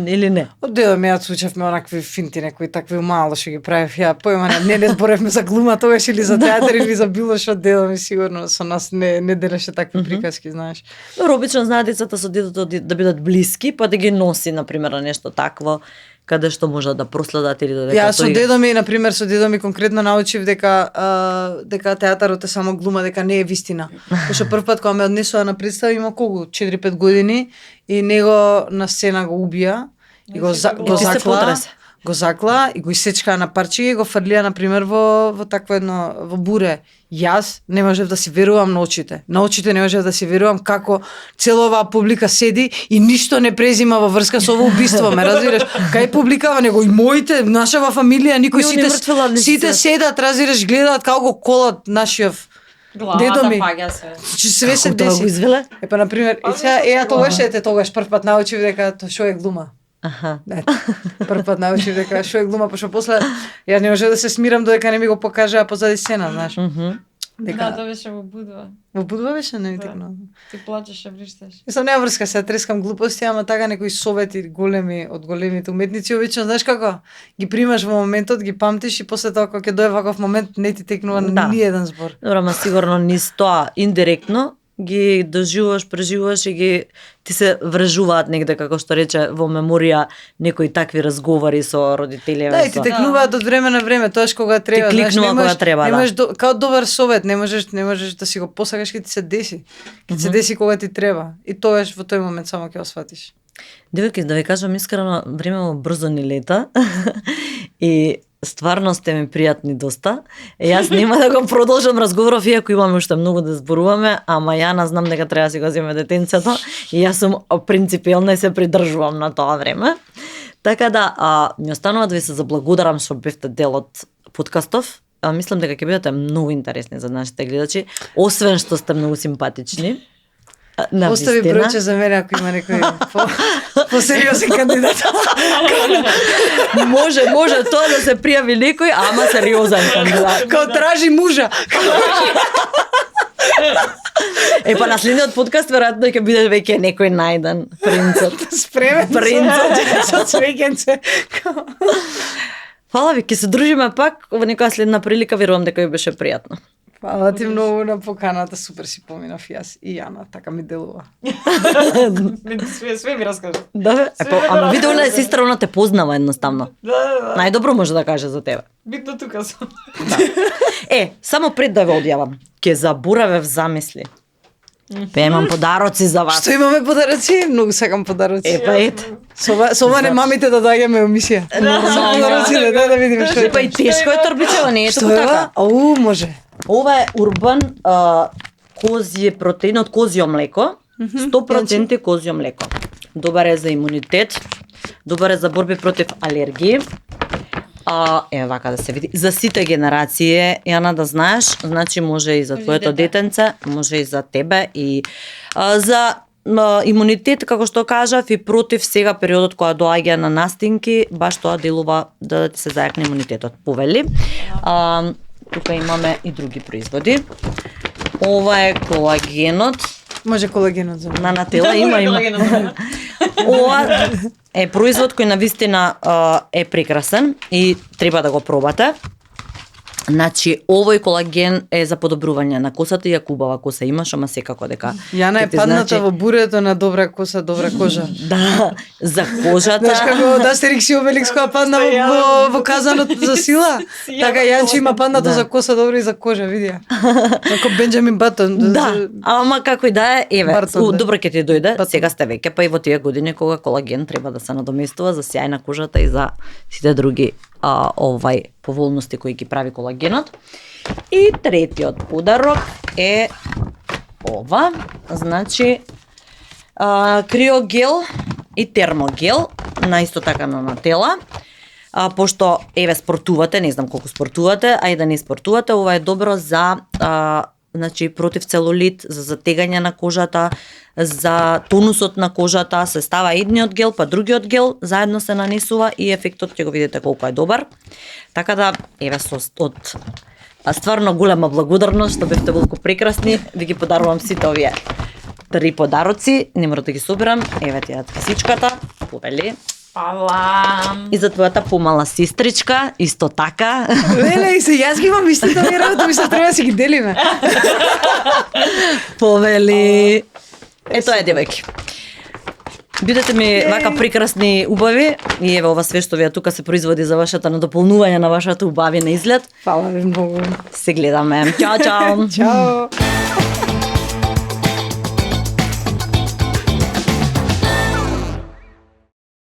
Или не? Од дедо ми ја учевме онакви финти, некои такви мало што ги правев. Ја појма не зборевме за глума тогаш или за театар или за било што. Дедо ми сигурно со нас не делеше такви приказки, знаеш. Добро, обично знаат децата со дедото да бидат блиски, па да ги носи на пример на нешто такво каде што можат да проследат или додека Ја со дедо ми, на пример, со дедо ми конкретно научив дека театарот е само глума, дека не е вистина. Пошто прв пат кога ме однесува на представа има колку 4-5 години и него на сцена го убија и го закла и го исечка на парчиња и го фрлија на пример во такво едно во буре. Јас не можев да си верувам на очите. На очите не можев да си верувам како цела оваа публика седи и ништо не презима во врска со ово убиство, ме разбираш? Кај публикава него и моите, нашава фамилија, никој сите седат, разбираш, гледаат како го колат нашиот дедо ми. Све се деси. Епа на пример, тогаш прв пат научив дека тоа што е глума. Аха. Прв пат научив дека што е глума, пошто после јас не можев да се смирам додека не ми го покажаа позади сцена, знаеш. Да, тоа беше во Будва. Во Будва беше, не текно. Ти плачеше, вриштеш. Сам нема врска, се трескам глупости, ама така некои совети големи од големите уметници, обично знаеш како ги примаш во моментот, ги памтиш и после тоа кога ќе дое ваков момент не ти текнува ни еден збор. Добро, ама сигурно низ тоа индиректно ги доживуваш, преживуваш и ти се врежуваат негде, како што рече, во меморија некои такви разговори со родителиве. Да, и ти текнуваат од време на време, тоаш кога треба. Ти кликнува кога треба, не можеш, као добар совет, не можеш да си го посакаш, ќе ти се деси. Ќе ти се деси кога ти треба. И тоаш во тој момент само ќе го сватиш. Девојки, да ви кажам искрено, време брзо ни лета и стварно сте ми пријатни доста. Јас нема да го продолжам разговоров, иако имаме уште многу да зборуваме, ама Јана знам дека треба да си го земе детенцето и јас сум принципиелна и се придржувам на тоа време. Така да, ми останува да ви се заблагодарам што бевте дел од подкастов. Мислам дека ќе бидете многу интересни за нашите гледачи, освен што сте многу симпатични. Остави бројче за мене ако има некој по-сериозен кандидат. Може тоа да се пријави некој, ама сериозен кандидат. Као тражи мужа. Па на следниот подкаст веројатно ќе биде веќе некој најден принцот. Спремен со цвеќенце. Фала ви, ќе се дружиме пак во некоја следна прилика, верувам дека ви беше пријатно. Фала ти многу на поканата, супер си поминав јас и Јана, така ми делува. Све ми раскажа. Да, ама видео на сестра, она те познава едноставно. Да. Најдобро може да каже за тебе. Битно тука сум. Само пред да ве одјавам, ќе заборавев замисли. Имам подароци за вас. Што имаме подароци? Многу сакам подароци. Ете. Со ова не мамите да доаѓаме во емисија. Со подароци, да видиме што е. И тешко е торбичево, не е Што така. Може. Ова е урбан козје протеин од козјо млеко, 100% козјо млеко. Добар е за имунитет, добар е за борби против алергии. Вака да се види. За сите генерации, Јана, да знаеш, значи може и за твоето детенце, може и за тебе и за имунитет, како што кажав, и против сега периодот кога доаѓа на настинки, баш тоа делува да ти се зајакне имунитетот. Повели. Тука имаме и други производи. Ова е колагенот. Може колагенот за на Нателла има. Ова е производ кој навистина е прекрасен и треба да го пробате. Значи, овој колаген е за подобрување на косата и ако убава коса имаш, ама секако дека. Јана е падната во бурето на добра коса, добра кожа. Да, за кожата. Знаеш како Астерикс и Обеликс кога падна во казанот за сила, така Јанче има паднато за коса, добро и за кожа, види ја. Како Бенџамин Батон. Да, ама како и да е, добро ќе ти дојде, сега сте веќе, па и во тие години кога колаген треба да се надоместува за сјајна кожата и за сите други поволности кои ги прави колагенот. И третиот подарок е ова, значи криогел и термогел, на исто така на Нателла. Пошто спортувате, не знам колку спортувате, а и да не спортувате, ова е добро за значи против целулит, за затегање на кожата, за тонусот на кожата, се става едниот гел, па другиот гел, заедно се нанесува и ефектот ќе го видите колку е добар. Така да, од стварно голема благодарност што бевте волку прекрасни, ви ги подарувам сите овие 3 подароци, не мора да ги собирам, ти ја кисичката. Повели. Фала. И за твојата помала сестричка, исто така. Леле, и се јас ги имам истите овие работи, мисля треба да си ги делиме. Повели. Ето е, девојки. Бидете ми вака прекрасни убави и еве ова све што вие тука се производи за вашата надополнување на вашата убавина изглед. Фала ви многу. Се гледаме. Чао, чао. Чао.